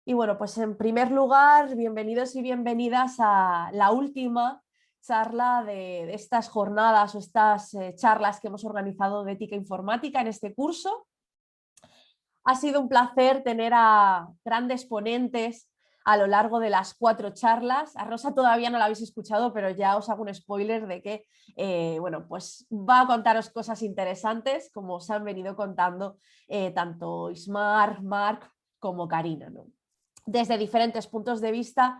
Y bueno, pues en primer lugar, bienvenidos y bienvenidas a la última charla de estas jornadas o estas charlas que hemos organizado de ética informática en este curso. Ha sido un placer tener a grandes ponentes a lo largo de las 4 charlas. A Rosa todavía no la habéis escuchado, pero ya os hago un spoiler de que bueno, pues va a contaros cosas interesantes, como os han venido contando tanto Ismar, Marc como Karina, ¿no? Desde diferentes puntos de vista,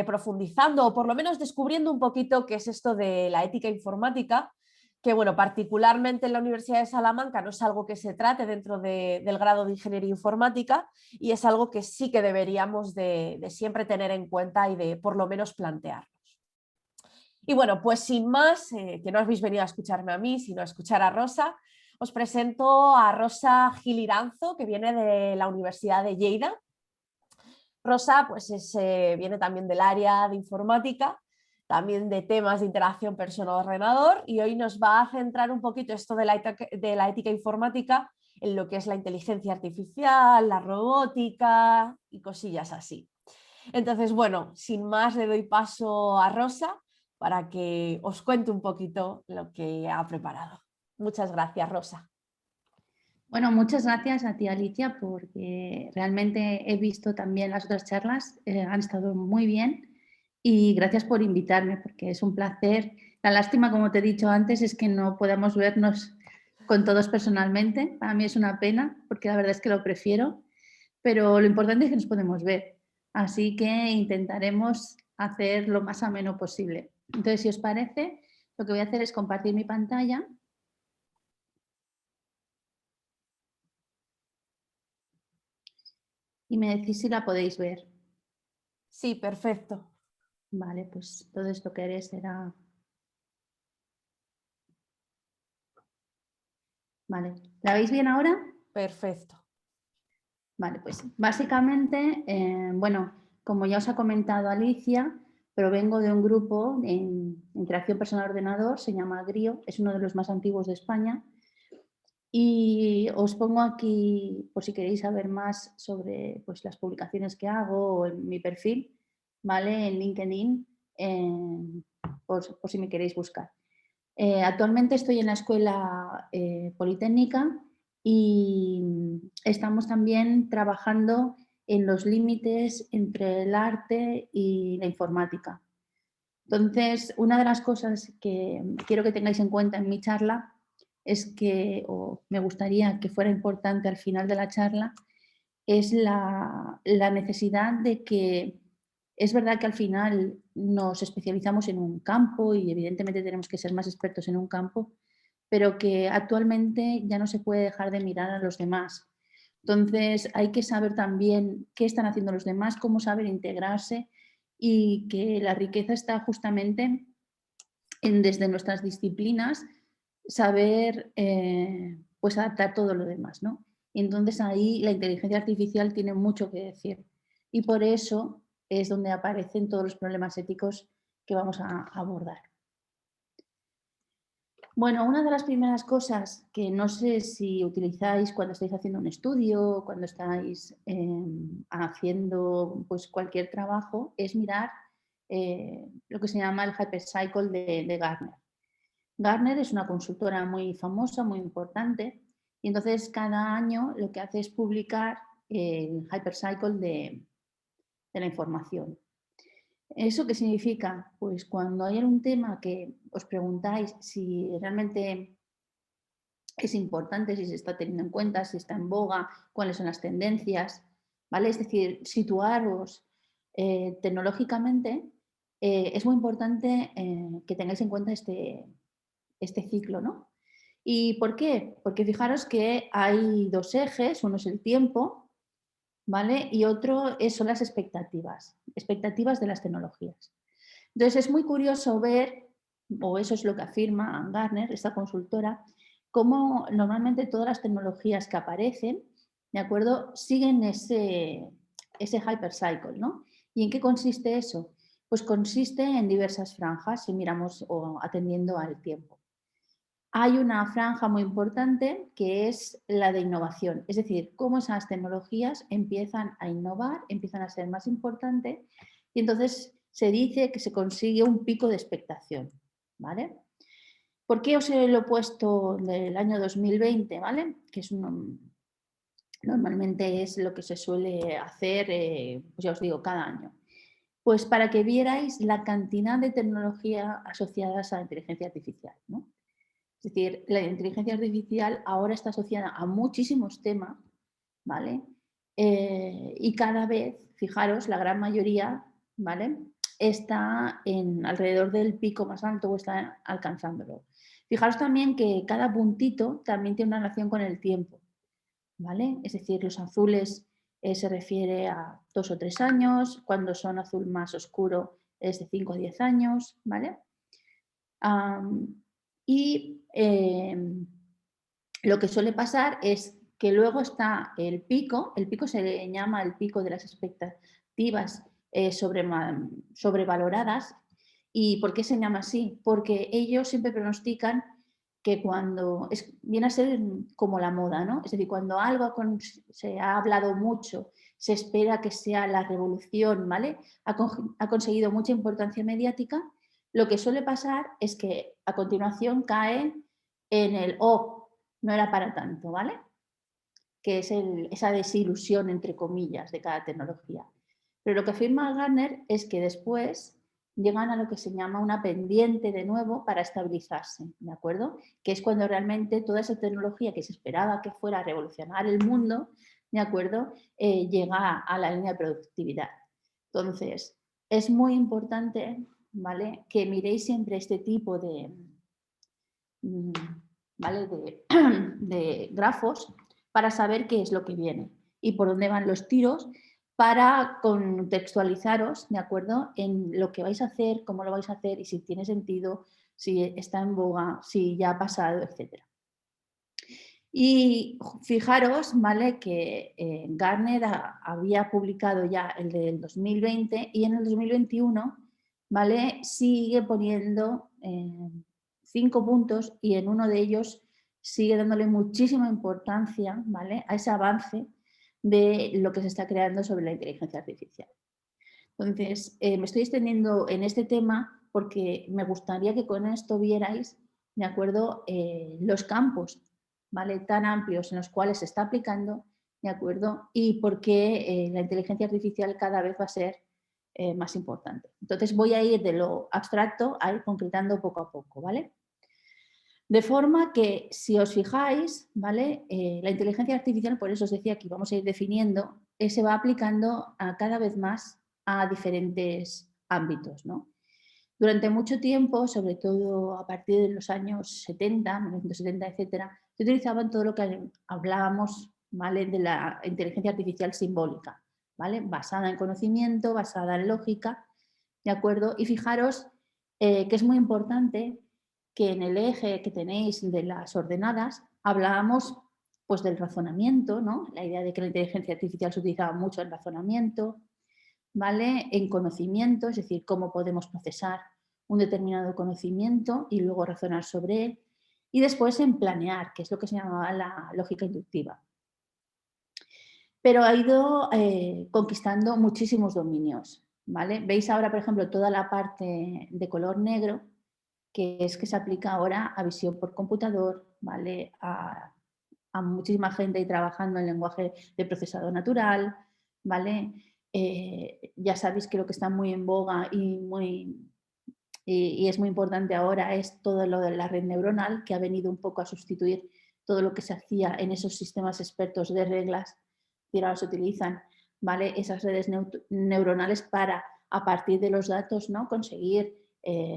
profundizando o por lo menos descubriendo un poquito qué es esto de la ética informática, que bueno, particularmente en la Universidad de Salamanca no es algo que se trate dentro del grado de Ingeniería Informática y es algo que sí que deberíamos de siempre tener en cuenta y de por lo menos plantearnos. Y bueno, pues sin más, que no habéis venido a escucharme a mí, sino a escuchar a Rosa, os presento a Rosa Giliranzo, que viene de la Universidad de Lleida. Rosa pues viene también del área de informática, también de temas de interacción persona-ordenador y hoy nos va a centrar un poquito esto de la ética informática en lo que es la inteligencia artificial, la robótica y cosillas así. Entonces, bueno, sin más le doy paso a Rosa para que os cuente un poquito lo que ha preparado. Muchas gracias, Rosa. Bueno, muchas gracias a ti, Alicia, porque realmente he visto también las otras charlas, han estado muy bien y gracias por invitarme, porque es un placer. La lástima, como te he dicho antes, es que no podamos vernos con todos personalmente. Para mí es una pena, porque la verdad es que lo prefiero, pero lo importante es que nos podemos ver. Así que intentaremos hacer lo más ameno posible. Entonces, si os parece, lo que voy a hacer es compartir mi pantalla. Y me decís si la podéis ver. Sí, perfecto. Vale, pues todo esto que haré será... Vale, ¿la veis bien ahora? Perfecto. Vale, pues básicamente, bueno, como ya os ha comentado Alicia, provengo de un grupo en interacción persona-ordenador, se llama GRIO, es uno de los más antiguos de España. Y os pongo aquí, por si queréis saber más sobre pues, las publicaciones que hago o en mi perfil, ¿vale? En LinkedIn, por si me queréis buscar. Actualmente estoy en la Escuela Politécnica y estamos también trabajando en los límites entre el arte y la informática. Entonces, una de las cosas que quiero que tengáis en cuenta en mi charla es que, o me gustaría que fuera importante al final de la charla, es la necesidad de que es verdad que al final nos especializamos en un campo y evidentemente tenemos que ser más expertos en un campo, pero que actualmente ya no se puede dejar de mirar a los demás. Entonces hay que saber también qué están haciendo los demás, cómo saber integrarse y que la riqueza está justamente en desde nuestras disciplinas saber pues adaptar todo lo demás, ¿no? Entonces ahí la inteligencia artificial tiene mucho que decir y por eso es donde aparecen todos los problemas éticos que vamos a abordar. Bueno, una de las primeras cosas que no sé si utilizáis cuando estáis haciendo un estudio, cuando estáis haciendo pues, cualquier trabajo, es mirar lo que se llama el Hypercycle de Gartner. Gartner es una consultora muy famosa, muy importante, y entonces cada año lo que hace es publicar el Hypercycle de la información. ¿Eso qué significa? Pues cuando hay un tema que os preguntáis si realmente es importante, si se está teniendo en cuenta, si está en boga, cuáles son las tendencias, ¿vale? Es decir, situaros tecnológicamente, es muy importante que tengáis en cuenta este ciclo, ¿no? ¿Y por qué? Porque fijaros que hay dos ejes, uno es el tiempo, ¿vale? Y otro son las expectativas de las tecnologías. Entonces es muy curioso ver, o eso es lo que afirma Gartner, esta consultora, cómo normalmente todas las tecnologías que aparecen, ¿de acuerdo?, siguen ese hypercycle, ¿no? ¿Y en qué consiste eso? Pues consiste en diversas franjas, si miramos o atendiendo al tiempo. hay una franja muy importante que es la de innovación, es decir, cómo esas tecnologías empiezan a innovar, empiezan a ser más importantes y entonces se dice que se consigue un pico de expectación, ¿vale? ¿Por qué os lo he puesto del año 2020, ¿vale? Que es normalmente es lo que se suele hacer, pues ya os digo, cada año. Pues para que vierais la cantidad de tecnología asociadas a la inteligencia artificial, ¿no? Es decir, la inteligencia artificial ahora está asociada a muchísimos temas, ¿vale? Y cada vez, fijaros, la gran mayoría, ¿vale? Está alrededor del pico más alto o está alcanzándolo. Fijaros también que cada puntito también tiene una relación con el tiempo, ¿vale? Es decir, los azules se refiere a 2 o 3 años, cuando son azul más oscuro es de 5 a 10 años, ¿vale? Y lo que suele pasar es que luego está el pico se le llama el pico de las expectativas sobrevaloradas. ¿Y por qué se llama así? Porque ellos siempre pronostican que cuando viene a ser como la moda, ¿no? Es decir, cuando algo se ha hablado mucho, se espera que sea la revolución, ¿vale? Ha conseguido mucha importancia mediática, lo que suele pasar es que a continuación cae en el "oh, no era para tanto", ¿vale? Que es esa desilusión, entre comillas, de cada tecnología. Pero lo que afirma Gartner es que después llegan a lo que se llama una pendiente de nuevo para estabilizarse, ¿de acuerdo? Que es cuando realmente toda esa tecnología que se esperaba que fuera a revolucionar el mundo, ¿de acuerdo? Llega a la línea de productividad. Entonces, es muy importante, ¿vale? Que miréis siempre este tipo ¿vale? de grafos para saber qué es lo que viene y por dónde van los tiros para contextualizaros, ¿de acuerdo? En lo que vais a hacer, cómo lo vais a hacer y si tiene sentido, si está en boga, si ya ha pasado, etc. Y fijaros, ¿vale? Que Gartner había publicado ya el del 2020 y en el 2021, ¿vale? Sigue poniendo 5 puntos y en uno de ellos sigue dándole muchísima importancia, ¿vale? A ese avance de lo que se está creando sobre la inteligencia artificial. Entonces, me estoy extendiendo en este tema porque me gustaría que con esto vierais, ¿de acuerdo?, los campos, ¿vale?, tan amplios en los cuales se está aplicando, ¿de acuerdo?, y por qué la inteligencia artificial cada vez va a ser más importante. Entonces, voy a ir de lo abstracto a ir concretando poco a poco, ¿vale? De forma que, si os fijáis, ¿vale?, la inteligencia artificial, por eso os decía que vamos a ir definiendo, se va aplicando cada vez más a diferentes ámbitos, ¿no? Durante mucho tiempo, sobre todo a partir de los años 70, 1970, etcétera, se utilizaban todo lo que hablábamos, ¿vale?, de la inteligencia artificial simbólica, ¿vale?, basada en conocimiento, basada en lógica, ¿de acuerdo? Y fijaros que es muy importante que en el eje que tenéis de las ordenadas hablábamos pues del razonamiento, ¿no? La idea de que la inteligencia artificial se utilizaba mucho en razonamiento, ¿vale? En conocimiento, es decir, cómo podemos procesar un determinado conocimiento y luego razonar sobre él. Y después en planear, que es lo que se llamaba la lógica inductiva. Pero ha ido conquistando muchísimos dominios, ¿vale? Veis ahora, por ejemplo, toda la parte de color negro, que es que se aplica ahora a visión por computador, ¿vale? A muchísima gente ahí trabajando en lenguaje de procesado natural, ¿vale? Ya sabéis que lo que está muy en boga y es muy importante ahora es todo lo de la red neuronal, que ha venido un poco a sustituir todo lo que se hacía en esos sistemas expertos de reglas, y ahora se utilizan, ¿vale?, esas redes neuronales para, a partir de los datos, ¿no?, conseguir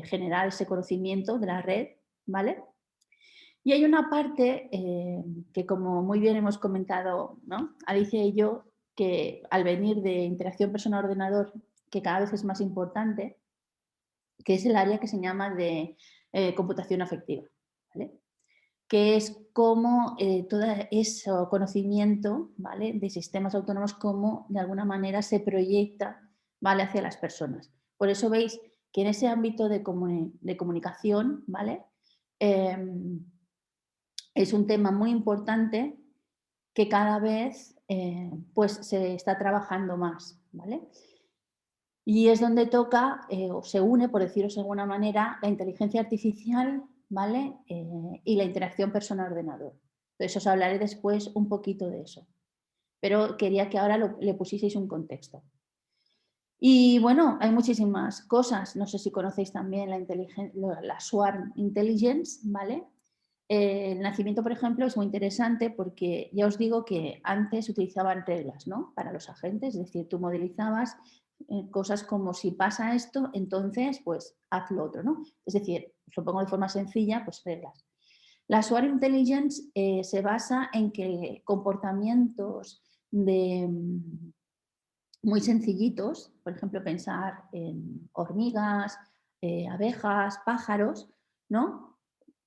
generar ese conocimiento de la red, ¿vale? Y hay una parte que, como muy bien hemos comentado, ¿no?, Alicia y yo, que al venir de interacción persona-ordenador, que cada vez es más importante, que es el área que se llama de computación afectiva, ¿vale?, que es como todo ese conocimiento, ¿vale?, de sistemas autónomos, cómo de alguna manera se proyecta, ¿vale?, hacia las personas. Por eso veis que en ese ámbito de comunicación, ¿vale?, es un tema muy importante que cada vez pues se está trabajando más, ¿vale? Y es donde toca o se une, por decirlo de alguna manera, la inteligencia artificial, ¿vale? Y la interacción persona-ordenador. Entonces os hablaré después un poquito de eso. Pero quería que ahora le pusieseis un contexto. Y bueno, hay muchísimas cosas. No sé si conocéis también la Swarm Intelligence, ¿vale? El nacimiento, por ejemplo, es muy interesante porque ya os digo que antes utilizaban reglas, ¿no? Para los agentes, es decir, tú modelizabas cosas como si pasa esto, entonces pues haz lo otro, ¿no? Es decir, os lo pongo de forma sencilla, pues reglas. La Swarm Intelligence se basa en que comportamientos muy sencillitos, por ejemplo, pensar en hormigas, abejas, pájaros, ¿no?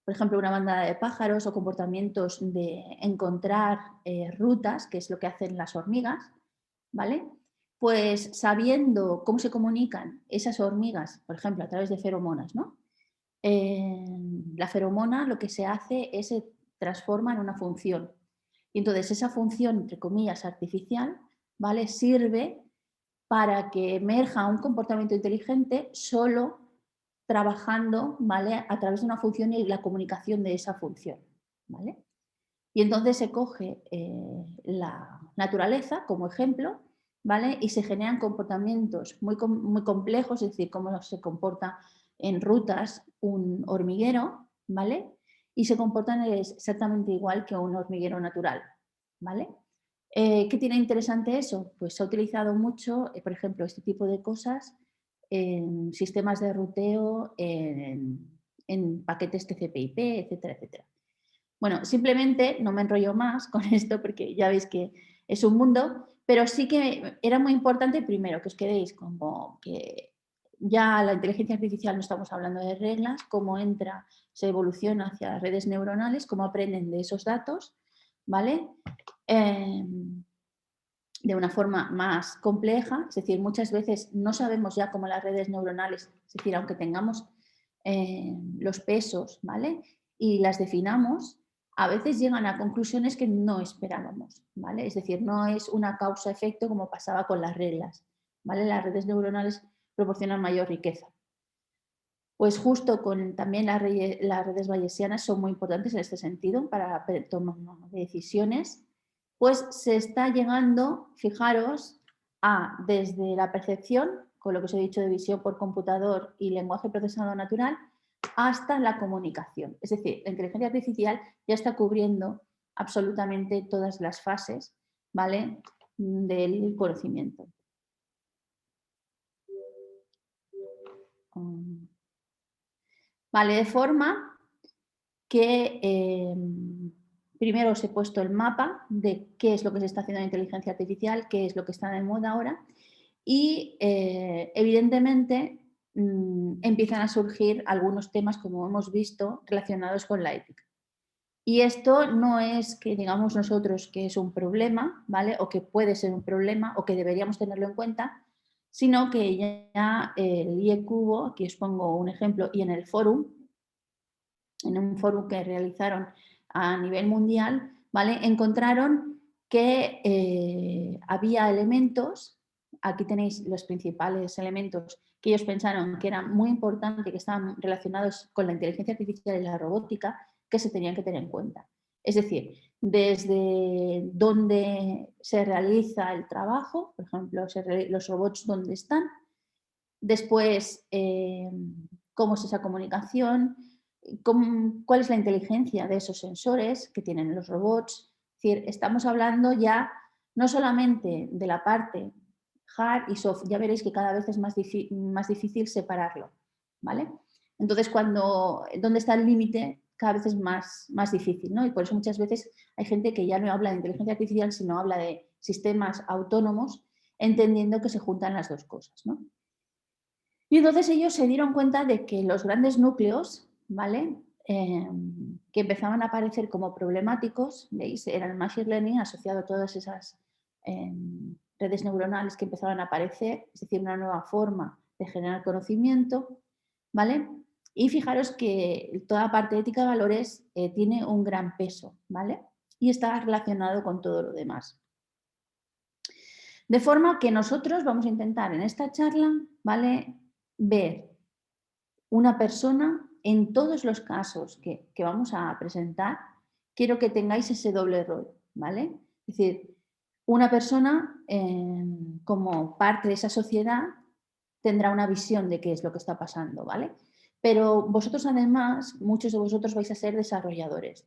Por ejemplo, una bandada de pájaros o comportamientos de encontrar rutas, que es lo que hacen las hormigas, ¿vale? Pues sabiendo cómo se comunican esas hormigas, por ejemplo, a través de feromonas, ¿no? La feromona lo que se hace es se transforma en una función. Y entonces esa función, entre comillas, artificial, ¿vale? Sirve para que emerja un comportamiento inteligente solo trabajando, ¿vale? A través de una función y la comunicación de esa función, ¿vale? Y entonces se coge la naturaleza como ejemplo, ¿vale? Y se generan comportamientos muy complejos, es decir, cómo se comporta en rutas un hormiguero, ¿vale? Y se comportan exactamente igual que un hormiguero natural, ¿vale? ¿Qué tiene interesante eso? Pues se ha utilizado mucho, por ejemplo, este tipo de cosas en sistemas de ruteo, en paquetes TCP/IP, etcétera, etcétera. Bueno, simplemente no me enrollo más con esto porque ya veis que es un mundo, pero sí que era muy importante primero que os quedéis como que ya la inteligencia artificial no estamos hablando de reglas, cómo entra, se evoluciona hacia redes neuronales, cómo aprenden de esos datos, ¿vale? De una forma más compleja, es decir, muchas veces no sabemos ya cómo las redes neuronales, es decir, aunque tengamos los pesos, ¿vale? Y las definamos, a veces llegan a conclusiones que no esperábamos, ¿vale? Es decir, no es una causa-efecto como pasaba con las reglas, ¿vale? Las redes neuronales proporcionan mayor riqueza. Pues justo con también las redes bayesianas son muy importantes en este sentido para tomar decisiones, pues se está llegando, fijaros, a desde la percepción, con lo que os he dicho de visión por computador y lenguaje procesado natural, hasta la comunicación. Es decir, la inteligencia artificial ya está cubriendo absolutamente todas las fases, ¿vale?, del conocimiento. Vale, de forma que primero os he puesto el mapa de qué es lo que se está haciendo en inteligencia artificial, qué es lo que está de moda ahora y evidentemente empiezan a surgir algunos temas, como hemos visto, relacionados con la ética. Y esto no es que digamos nosotros que es un problema, ¿vale? O que puede ser un problema o que deberíamos tenerlo en cuenta, sino que ya el IECubo, aquí os pongo un ejemplo, y en el fórum, en un foro que realizaron a nivel mundial, ¿vale?, encontraron que había elementos, aquí tenéis los principales elementos que ellos pensaron que eran muy importantes, que estaban relacionados con la inteligencia artificial y la robótica, que se tenían que tener en cuenta. Es decir, desde dónde se realiza el trabajo, por ejemplo, los robots dónde están, después cómo es esa comunicación, cuál es la inteligencia de esos sensores que tienen los robots. Es decir, estamos hablando ya no solamente de la parte hard y soft, ya veréis que cada vez es más difícil separarlo, ¿vale? Entonces, ¿dónde está el límite? Cada vez es más difícil, ¿no? Y por eso muchas veces hay gente que ya no habla de inteligencia artificial, sino habla de sistemas autónomos, entendiendo que se juntan las dos cosas, ¿no? Y entonces ellos se dieron cuenta de que los grandes núcleos, ¿vale?, que empezaban a aparecer como problemáticos, ¿veis?, era el machine learning asociado a todas esas redes neuronales que empezaban a aparecer, es decir, una nueva forma de generar conocimiento, ¿vale? Y fijaros que toda la parte de ética y valores tiene un gran peso, ¿vale? Y está relacionado con todo lo demás. De forma que nosotros vamos a intentar en esta charla, ¿vale?, ver una persona en todos los casos que vamos a presentar. Quiero que tengáis ese doble rol, ¿vale? Es decir, una persona como parte de esa sociedad tendrá una visión de qué es lo que está pasando, ¿vale? Pero vosotros además, muchos de vosotros vais a ser desarrolladores.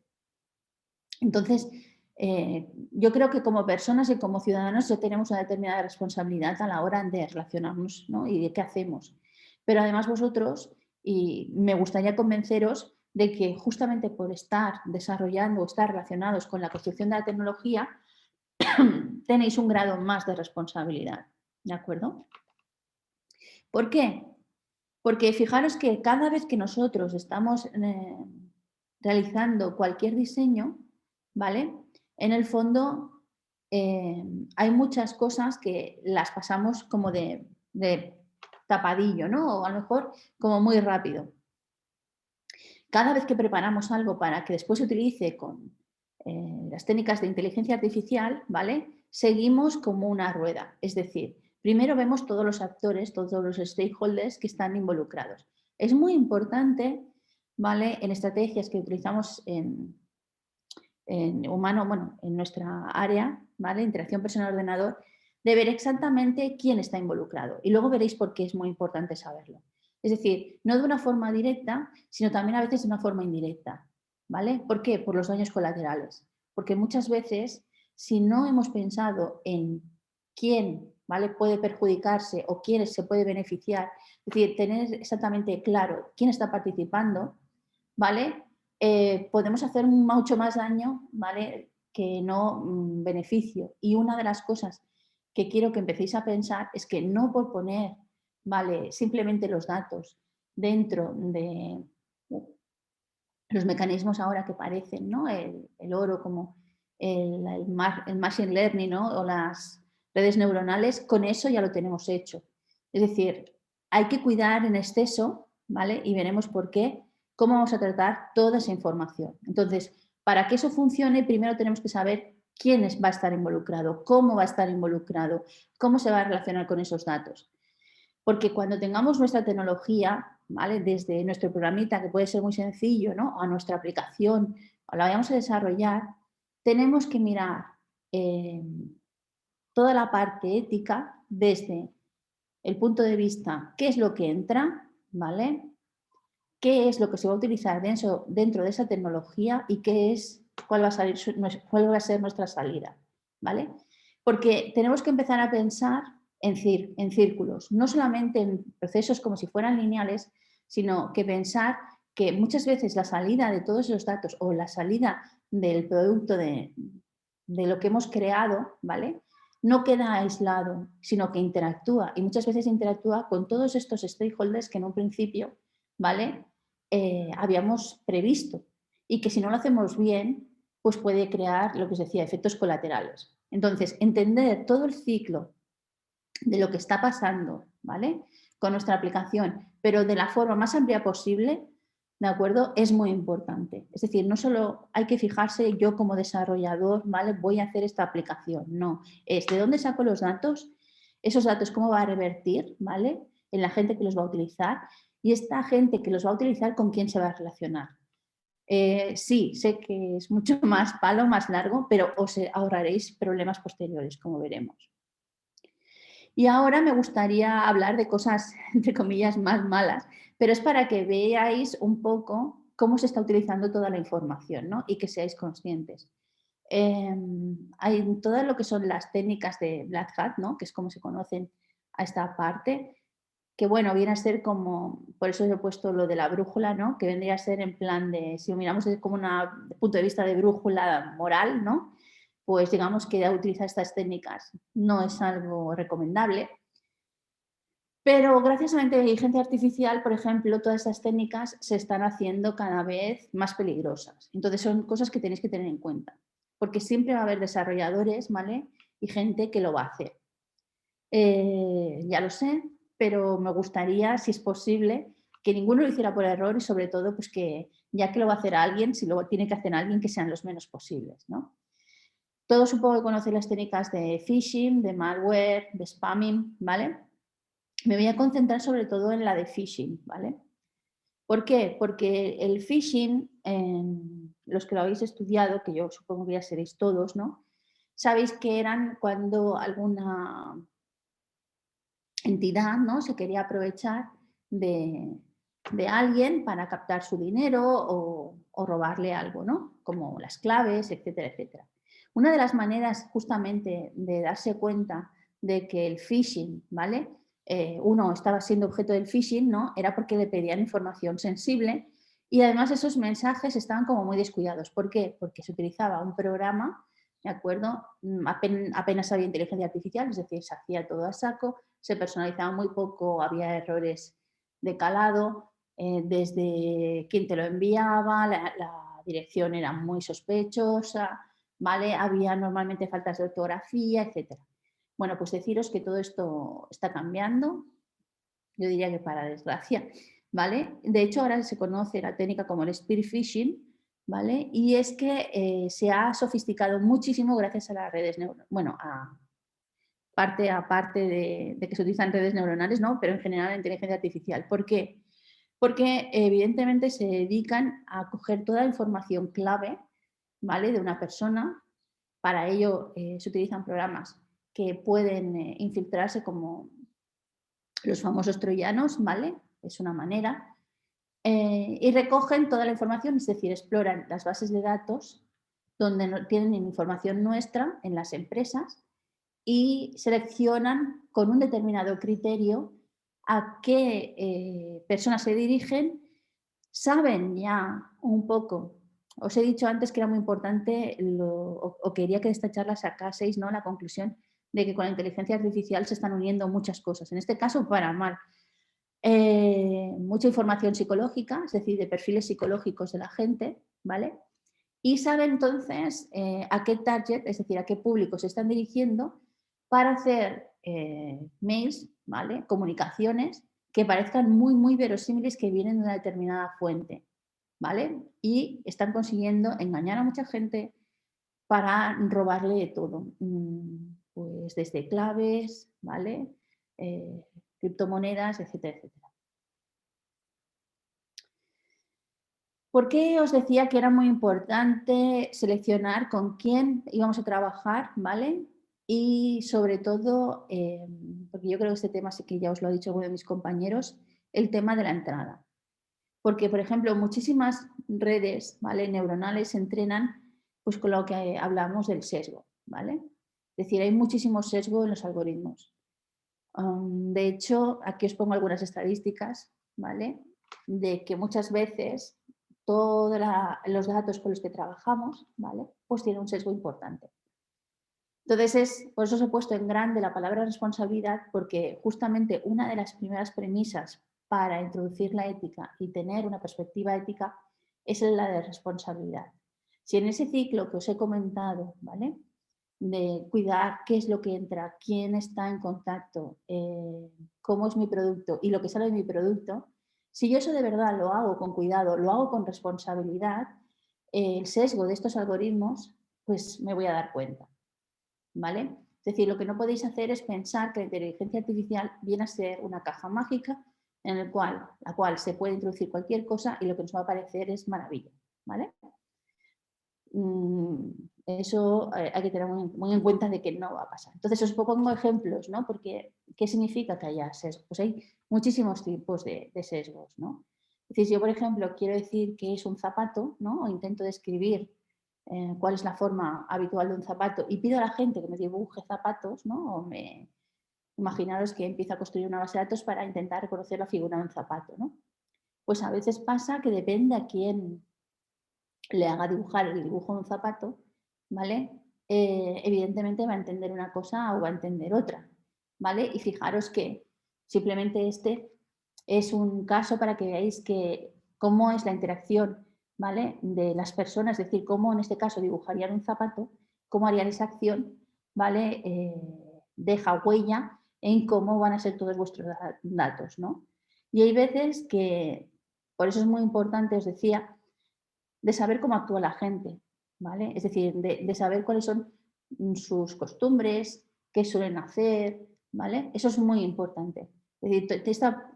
Entonces, yo creo que como personas y como ciudadanos ya tenemos una determinada responsabilidad a la hora de relacionarnos, ¿no?, y de qué hacemos. Pero además vosotros, y me gustaría convenceros de que justamente por estar desarrollando o estar relacionados con la construcción de la tecnología, tenéis un grado más de responsabilidad, ¿de acuerdo? ¿Por qué? Porque fijaros que cada vez que nosotros estamos realizando cualquier diseño, ¿vale?, en el fondo hay muchas cosas que las pasamos como de tapadillo, ¿no? O a lo mejor como muy rápido. Cada vez que preparamos algo para que después se utilice con las técnicas de inteligencia artificial, ¿vale?, seguimos como una rueda. Es decir, primero vemos todos los actores, todos los stakeholders que están involucrados. Es muy importante, ¿vale?, en estrategias que utilizamos en humano, bueno, en nuestra área, ¿vale?, interacción persona-ordenador, de ver exactamente quién está involucrado. Y luego veréis por qué es muy importante saberlo. Es decir, no de una forma directa, sino también a veces de una forma indirecta, ¿vale? ¿Por qué? Por los daños colaterales. Porque muchas veces, si no hemos pensado en quién, ¿vale?, puede perjudicarse o quién se puede beneficiar, es decir, tener exactamente claro quién está participando, ¿vale?, podemos hacer mucho más daño, ¿vale?, que no beneficio. Y una de las cosas que quiero que empecéis a pensar es que no por poner, ¿vale?, simplemente los datos dentro de los mecanismos ahora que parecen, ¿no?, el oro, como el machine learning, ¿no?, o las redes neuronales, con eso ya lo tenemos hecho. Es decir, hay que cuidar en exceso, ¿vale?, y veremos por qué, cómo vamos a tratar toda esa información. Entonces, para que eso funcione, primero tenemos que saber quién va a estar involucrado, cómo va a estar involucrado, cómo se va a relacionar con esos datos. Porque cuando tengamos nuestra tecnología, ¿vale?, desde nuestro programita, que puede ser muy sencillo, ¿no?, a nuestra aplicación, o la vayamos a desarrollar, tenemos que mirar toda la parte ética desde el punto de vista, qué es lo que entra, ¿vale?, qué es lo que se va a utilizar dentro de esa tecnología y cuál va a ser nuestra salida, ¿vale? Porque tenemos que empezar a pensar en círculos, no solamente en procesos como si fueran lineales, sino que pensar que muchas veces la salida de todos esos datos o la salida del producto de lo que hemos creado, ¿vale?, no queda aislado, sino que interactúa, y muchas veces interactúa con todos estos stakeholders que en un principio, ¿vale?, habíamos previsto, y que si no lo hacemos bien, pues puede crear, lo que os decía, efectos colaterales. Entonces, entender todo el ciclo de lo que está pasando, ¿vale?, con nuestra aplicación, pero de la forma más amplia posible, ¿de acuerdo?, es muy importante. Es decir, no solo hay que fijarse yo como desarrollador, ¿vale?, voy a hacer esta aplicación. No, es de dónde saco los datos, esos datos cómo va a revertir, ¿vale?, en la gente que los va a utilizar, y esta gente que los va a utilizar, ¿con quién se va a relacionar? Sí, sé que es mucho más palo, más largo, pero os ahorraréis problemas posteriores, como veremos. Y ahora me gustaría hablar de cosas, entre comillas, más malas, pero es para que veáis un poco cómo se está utilizando toda la información, ¿no?, y que seáis conscientes. Hay todo lo que son las técnicas de Black Hat, ¿no?, que es como se conocen a esta parte, que bueno, viene a ser como, por eso he puesto lo de la brújula, ¿no?, que vendría a ser en plan de, si lo miramos desde como un punto de vista de brújula moral, ¿no?, pues digamos que utilizar estas técnicas no es algo recomendable. Pero gracias a la inteligencia artificial, por ejemplo, todas estas técnicas se están haciendo cada vez más peligrosas. Entonces son cosas que tenéis que tener en cuenta, porque siempre va a haber desarrolladores, ¿vale?, y gente que lo va a hacer. Ya lo sé, pero me gustaría, si es posible, que ninguno lo hiciera por error y sobre todo pues que ya que lo va a hacer alguien, si luego tiene que hacer alguien, que sean los menos posibles, ¿no? Todos supongo que conocen las técnicas de phishing, de malware, de spamming, ¿vale? Me voy a concentrar sobre todo en la de phishing, ¿vale? ¿Por qué? Porque el phishing, los que lo habéis estudiado, que yo supongo que ya seréis todos, ¿no? Sabéis que eran cuando alguna entidad, ¿no?, se quería aprovechar de alguien para captar su dinero o robarle algo, ¿no? Como las claves, etcétera, etcétera. Una de las maneras justamente de darse cuenta de que el phishing, ¿vale?, uno estaba siendo objeto del phishing, ¿no?, era porque le pedían información sensible y además esos mensajes estaban como muy descuidados. ¿Por qué? Porque se utilizaba un programa, ¿de acuerdo? Apenas había inteligencia artificial, es decir, se hacía todo a saco, se personalizaba muy poco, había errores de calado, desde quién te lo enviaba, la dirección era muy sospechosa, ¿vale? Había normalmente faltas de ortografía, etc. Bueno, pues deciros que todo esto está cambiando, yo diría que para desgracia, ¿vale? De hecho, ahora se conoce la técnica como el spear phishing, ¿vale? Y es que se ha sofisticado muchísimo gracias a las redes neuronales, bueno, aparte de que se utilizan redes neuronales, ¿no?, pero en general la inteligencia artificial. ¿Por qué? Porque evidentemente se dedican a coger toda la información clave, ¿vale?, de una persona. Para ello se utilizan programas que pueden infiltrarse como los famosos troyanos, ¿vale? Es una manera. Y recogen toda la información, es decir, exploran las bases de datos donde tienen información nuestra en las empresas y seleccionan con un determinado criterio a qué personas se dirigen, saben ya un poco. Os he dicho antes que era muy importante, o quería que de esta charla sacaseis, ¿no?, la conclusión de que con la inteligencia artificial se están uniendo muchas cosas, en este caso para mal. Mucha información psicológica, es decir, de perfiles psicológicos de la gente, ¿vale? Y saben entonces a qué target, es decir, a qué público se están dirigiendo para hacer mails, ¿vale?, comunicaciones que parezcan muy, muy verosímiles, que vienen de una determinada fuente, ¿vale? Y están consiguiendo engañar a mucha gente para robarle todo, pues desde claves, ¿vale?, criptomonedas, etcétera, etcétera. ¿Por qué os decía que era muy importante seleccionar con quién íbamos a trabajar, ¿vale? Y sobre todo, porque yo creo que este tema sí que ya os lo ha dicho uno de mis compañeros, el tema de la entrada. Porque, por ejemplo, muchísimas redes, ¿vale?, neuronales se entrenan pues con lo que hablamos del sesgo, ¿vale? Es decir, hay muchísimo sesgo en los algoritmos. De hecho, aquí os pongo algunas estadísticas, ¿vale?, de que muchas veces todos los datos con los que trabajamos, ¿vale?, pues tienen un sesgo importante. Entonces, por eso os he puesto en grande la palabra responsabilidad, porque justamente una de las primeras premisas para introducir la ética y tener una perspectiva ética es la de responsabilidad. Si en ese ciclo que os he comentado, ¿vale?, de cuidar qué es lo que entra, quién está en contacto, cómo es mi producto y lo que sale de mi producto, si yo eso de verdad lo hago con cuidado, lo hago con responsabilidad, el sesgo de estos algoritmos, pues me voy a dar cuenta, ¿vale? Es decir, lo que no podéis hacer es pensar que la inteligencia artificial viene a ser una caja mágica en la cual se puede introducir cualquier cosa y lo que nos va a aparecer es maravilla, ¿vale? Eso hay que tener muy en cuenta de que no va a pasar. Entonces os pongo ejemplos, ¿no? Porque, ¿qué significa que haya sesgos? Pues hay muchísimos tipos de sesgos, ¿no? Es decir, si yo, por ejemplo, quiero decir qué es un zapato, ¿no?, o intento describir cuál es la forma habitual de un zapato y pido a la gente que me dibuje zapatos, ¿no? Imaginaros que empiezo a construir una base de datos para intentar reconocer la figura de un zapato, ¿no? Pues a veces pasa que depende a quién le haga dibujar el dibujo de un zapato, ¿vale? Evidentemente va a entender una cosa o va a entender otra, ¿vale? Y fijaros que simplemente este es un caso para que veáis que cómo es la interacción, ¿vale?, de las personas, es decir, cómo en este caso dibujarían un zapato, cómo harían esa acción, ¿vale? Deja huella en cómo van a ser todos vuestros datos, ¿no? Y hay veces que, por eso es muy importante, os decía, de saber cómo actúa la gente, ¿vale? Es decir, de saber cuáles son sus costumbres, qué suelen hacer, ¿vale? Eso es muy importante. Es decir, esta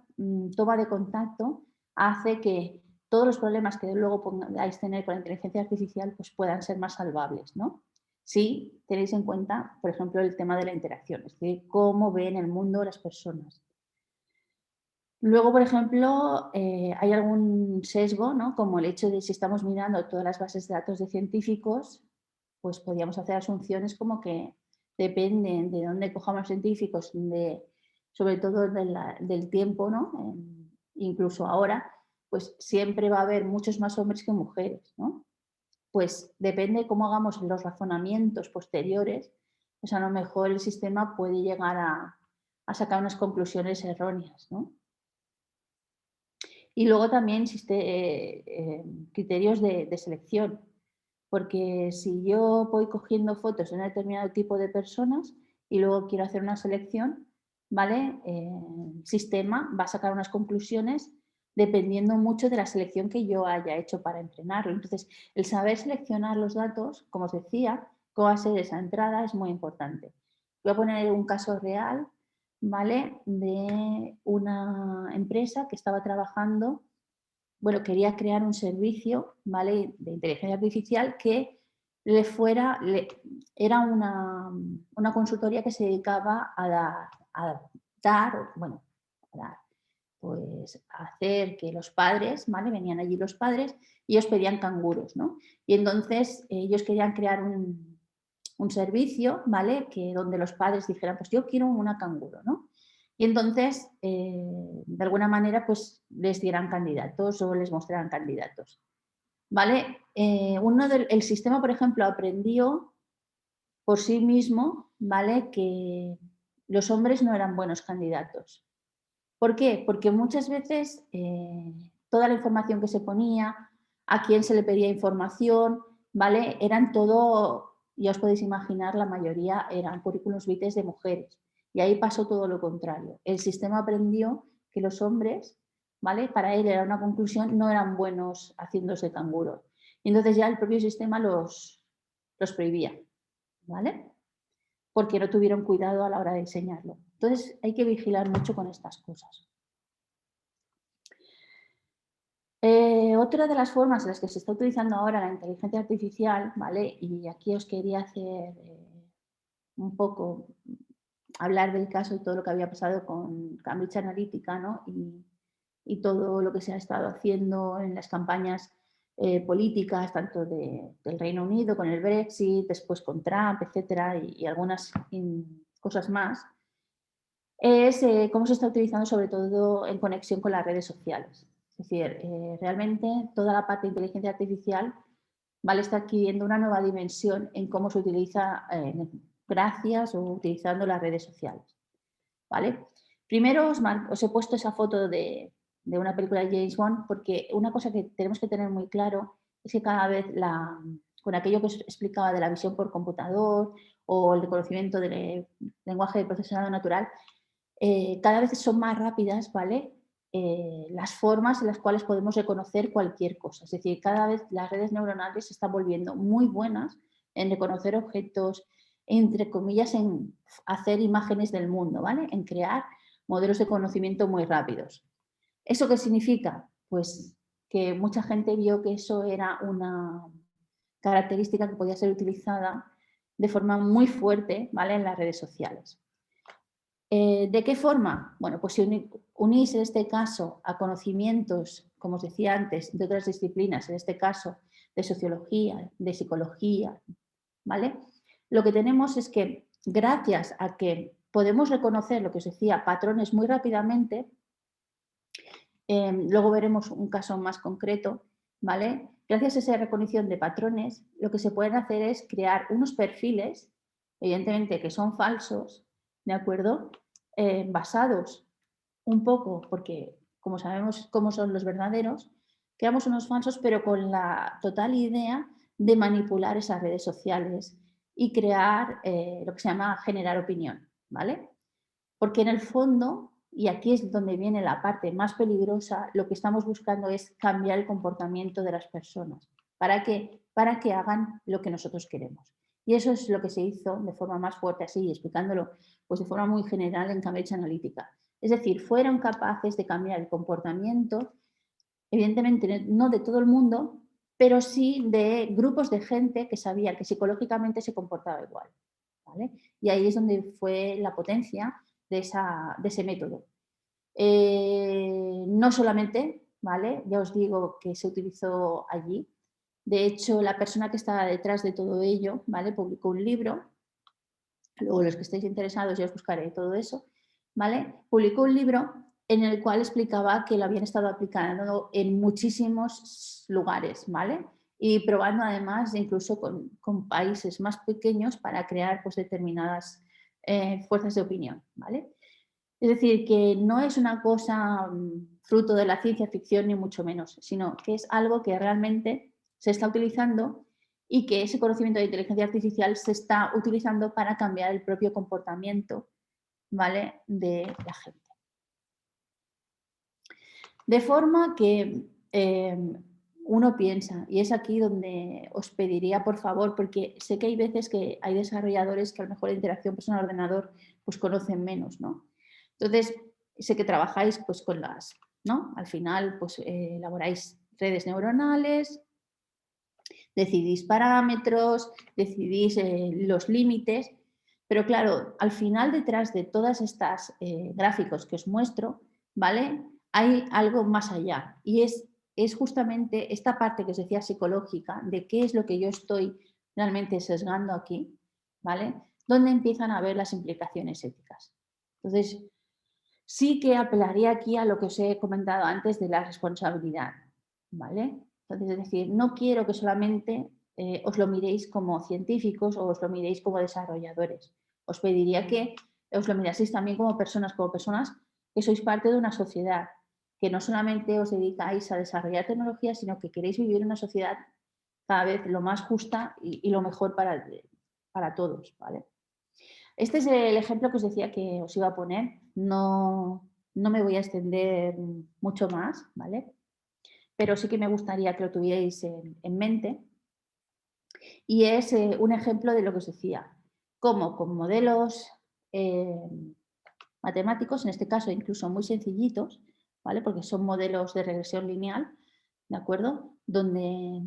toma de contacto hace que todos los problemas que luego podáis tener con la inteligencia artificial pues puedan ser más salvables, ¿no? Si tenéis en cuenta, por ejemplo, el tema de la interacción, es decir, cómo ven el mundo las personas. Luego, por ejemplo, hay algún sesgo, ¿no? Como el hecho de si estamos mirando todas las bases de datos de científicos, pues podríamos hacer asunciones como que dependen de dónde cojamos científicos, sobre todo del tiempo, ¿no? Incluso ahora, pues siempre va a haber muchos más hombres que mujeres, ¿no? Pues depende de cómo hagamos los razonamientos posteriores, pues a lo mejor el sistema puede llegar a sacar unas conclusiones erróneas, ¿no? Y luego también existe criterios de selección, porque si yo voy cogiendo fotos de un determinado tipo de personas y luego quiero hacer una selección, ¿vale? El sistema va a sacar unas conclusiones dependiendo mucho de la selección que yo haya hecho para entrenarlo. Entonces, el saber seleccionar los datos, como os decía, cómo va a ser esa entrada es muy importante. Voy a poner un caso real, ¿vale? De una empresa que estaba trabajando, bueno, quería crear un servicio, ¿vale? De inteligencia artificial que era una consultoría que se dedicaba a dar, bueno, a dar, pues a hacer que los padres, ¿vale? Venían allí los padres y ellos pedían canguros, ¿no? Y entonces ellos querían crear un servicio, ¿vale? Que donde los padres dijeran, pues yo quiero una canguro, ¿no? Y entonces, de alguna manera, pues les dieran candidatos o les mostraran candidatos, ¿vale? El sistema, por ejemplo, aprendió por sí mismo, ¿vale? Que los hombres no eran buenos candidatos. ¿Por qué? Porque muchas veces toda la información que se ponía, a quién se le pedía información, ¿vale? Eran todo, ya os podéis imaginar, la mayoría eran currículums vitae de mujeres. Y ahí pasó todo lo contrario. El sistema aprendió que los hombres, ¿vale? Para él era una conclusión, no eran buenos haciéndose canguros. Y entonces ya el propio sistema los prohibía, ¿vale? Porque no tuvieron cuidado a la hora de enseñarlo. Entonces hay que vigilar mucho con estas cosas. Otra de las formas en las que se está utilizando ahora la inteligencia artificial, ¿vale? Y aquí os quería hacer un poco hablar del caso y todo lo que había pasado con Cambridge Analytica, ¿no? Y todo lo que se ha estado haciendo en las campañas políticas, tanto del Reino Unido con el Brexit, después con Trump, etcétera, y algunas cosas más, es cómo se está utilizando sobre todo en conexión con las redes sociales. Es decir, realmente toda la parte de inteligencia artificial, ¿vale? Está adquiriendo una nueva dimensión en cómo se utiliza gracias o utilizando las redes sociales, ¿vale? Primero os he puesto esa foto de una película de James Bond porque una cosa que tenemos que tener muy claro es que cada vez con aquello que os explicaba de la visión por computador o el reconocimiento del lenguaje de procesado natural, cada vez son más rápidas, ¿vale? Las formas en las cuales podemos reconocer cualquier cosa. Es decir, cada vez las redes neuronales se están volviendo muy buenas en reconocer objetos, entre comillas, en hacer imágenes del mundo, ¿vale? En crear modelos de conocimiento muy rápidos. ¿Eso qué significa? Pues que mucha gente vio que eso era una característica que podía ser utilizada de forma muy fuerte, ¿vale? En las redes sociales. ¿De qué forma? Bueno, pues si unís en este caso a conocimientos, como os decía antes, de otras disciplinas, en este caso de sociología, de psicología, ¿vale? Lo que tenemos es que gracias a que podemos reconocer, lo que os decía, patrones muy rápidamente, luego veremos un caso más concreto, ¿vale? Gracias a esa recognición de patrones, lo que se pueden hacer es crear unos perfiles, evidentemente que son falsos, ¿de acuerdo? Basados un poco, porque como sabemos cómo son los verdaderos, creamos unos falsos, pero con la total idea de manipular esas redes sociales y crear lo que se llama generar opinión, ¿vale? Porque en el fondo y aquí es donde viene la parte más peligrosa, lo que estamos buscando es cambiar el comportamiento de las personas. ¿Para qué? Para que hagan lo que nosotros queremos. Y eso es lo que se hizo de forma más fuerte, así, explicándolo pues de forma muy general en Cambridge Analytica. Es decir, fueron capaces de cambiar el comportamiento, evidentemente no de todo el mundo, pero sí de grupos de gente que sabía que psicológicamente se comportaba igual. ¿Vale? Y ahí es donde fue la potencia de ese método. No solamente, ¿vale? Ya os digo que se utilizó allí. De hecho, la persona que estaba detrás de todo ello, ¿vale? Publicó un libro. Luego los que estéis interesados ya os buscaré todo eso, ¿vale? Publicó un libro en el cual explicaba que lo habían estado aplicando en muchísimos lugares, ¿vale? Y probando además incluso con países más pequeños para crear pues, determinadas fuerzas de opinión, ¿vale? Es decir, que no es una cosa fruto de la ciencia ficción ni mucho menos, sino que es algo que realmente se está utilizando y que ese conocimiento de inteligencia artificial se está utilizando para cambiar el propio comportamiento, ¿vale? De la gente. De forma que uno piensa, y es aquí donde os pediría por favor, porque sé que hay veces que hay desarrolladores que a lo mejor la interacción persona-ordenador pues conocen menos, ¿no? Entonces, sé que trabajáis pues con las, ¿no? Al final pues elaboráis redes neuronales, decidís parámetros, decidís los límites, pero claro, al final detrás de todas estas gráficos que os muestro, ¿vale? Hay algo más allá y es justamente esta parte que os decía psicológica de qué es lo que yo estoy realmente sesgando aquí, ¿vale? Donde empiezan a ver las implicaciones éticas. Entonces, sí que apelaría aquí a lo que os he comentado antes de la responsabilidad, ¿vale? Entonces, es decir, no quiero que solamente os lo miréis como científicos o os lo miréis como desarrolladores. Os pediría que os lo miraseis también como personas que sois parte de una sociedad, que no solamente os dedicáis a desarrollar tecnología, sino que queréis vivir en una sociedad cada vez lo más justa y lo mejor para todos, ¿vale? Este es el ejemplo que os decía que os iba a poner. No me voy a extender mucho más, ¿vale? Pero sí que me gustaría que lo tuvierais en mente. Y es un ejemplo de lo que os decía. Cómo con modelos matemáticos, en este caso incluso muy sencillitos, ¿vale? Porque son modelos de regresión lineal, ¿de acuerdo? Donde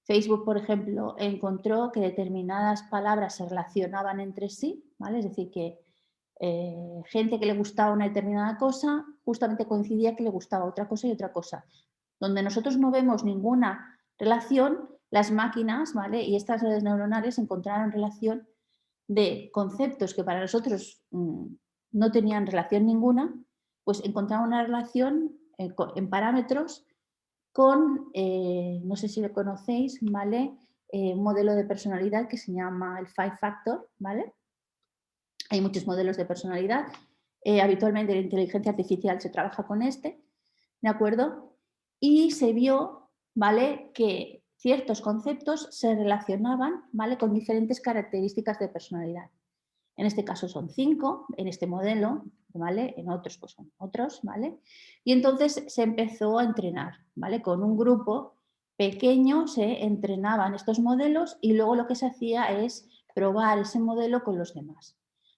Facebook, por ejemplo, encontró que determinadas palabras se relacionaban entre sí, ¿vale? Es decir, que gente que le gustaba una determinada cosa justamente coincidía que le gustaba otra cosa y otra cosa. Donde nosotros no vemos ninguna relación, las máquinas, ¿vale? Y estas redes neuronales encontraron relación de conceptos que para nosotros no tenían relación ninguna, pues encontraron una relación en parámetros con, no sé si lo conocéis, ¿vale? Un modelo de personalidad que se llama el Five Factor, ¿vale? Hay muchos modelos de personalidad. Habitualmente en la inteligencia artificial se trabaja con este, ¿de acuerdo? Y se vio, ¿vale? Que ciertos conceptos se relacionaban, ¿vale? Con diferentes características de personalidad. En este caso son 5, en este modelo, ¿vale? En otros pues son otros, ¿vale? Y entonces se empezó a entrenar, ¿vale? Con un grupo pequeño se entrenaban estos modelos y luego lo que se hacía es probar ese modelo con los demás.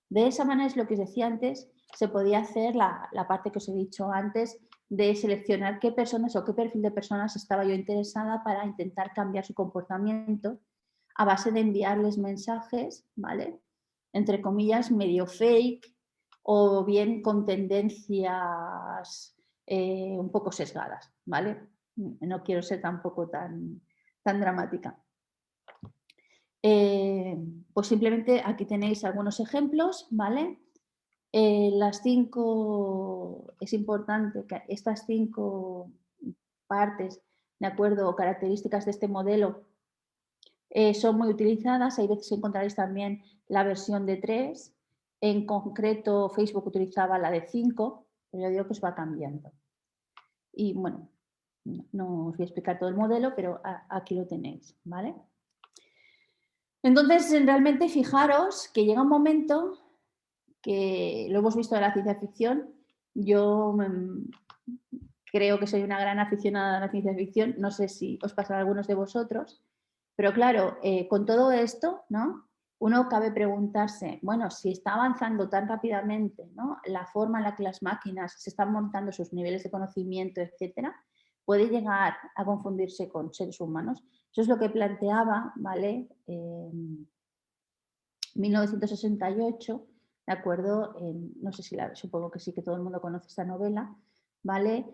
De esa manera es lo que os decía antes, se podía hacer la parte que os he dicho antes de seleccionar qué personas o qué perfil de personas estaba yo interesada para intentar cambiar su comportamiento a base de enviarles mensajes, ¿vale? Entre comillas, medio fake o bien con tendencias un poco sesgadas, ¿vale? No quiero ser tampoco tan dramática. Pues simplemente aquí tenéis algunos ejemplos, ¿vale? Las 5, es importante que estas 5 partes, de acuerdo, o características de este modelo son muy utilizadas. Hay veces que encontraréis también la versión de 3. En concreto, Facebook utilizaba la de 5, pero yo digo que os va cambiando. Y bueno, no os voy a explicar todo el modelo, pero aquí lo tenéis, ¿vale? Entonces, realmente fijaros que llega un momento que lo hemos visto en la ciencia ficción, yo creo que soy una gran aficionada a la ciencia ficción, no sé si os pasará a algunos de vosotros, pero claro, con todo esto, ¿no? Uno cabe preguntarse, bueno, si está avanzando tan rápidamente, ¿no? La forma en la que las máquinas se están montando sus niveles de conocimiento, etcétera, puede llegar a confundirse con seres humanos. Eso es lo que planteaba, ¿vale? 1968, ¿de acuerdo? No sé si supongo que sí, que todo el mundo conoce esta novela, ¿vale?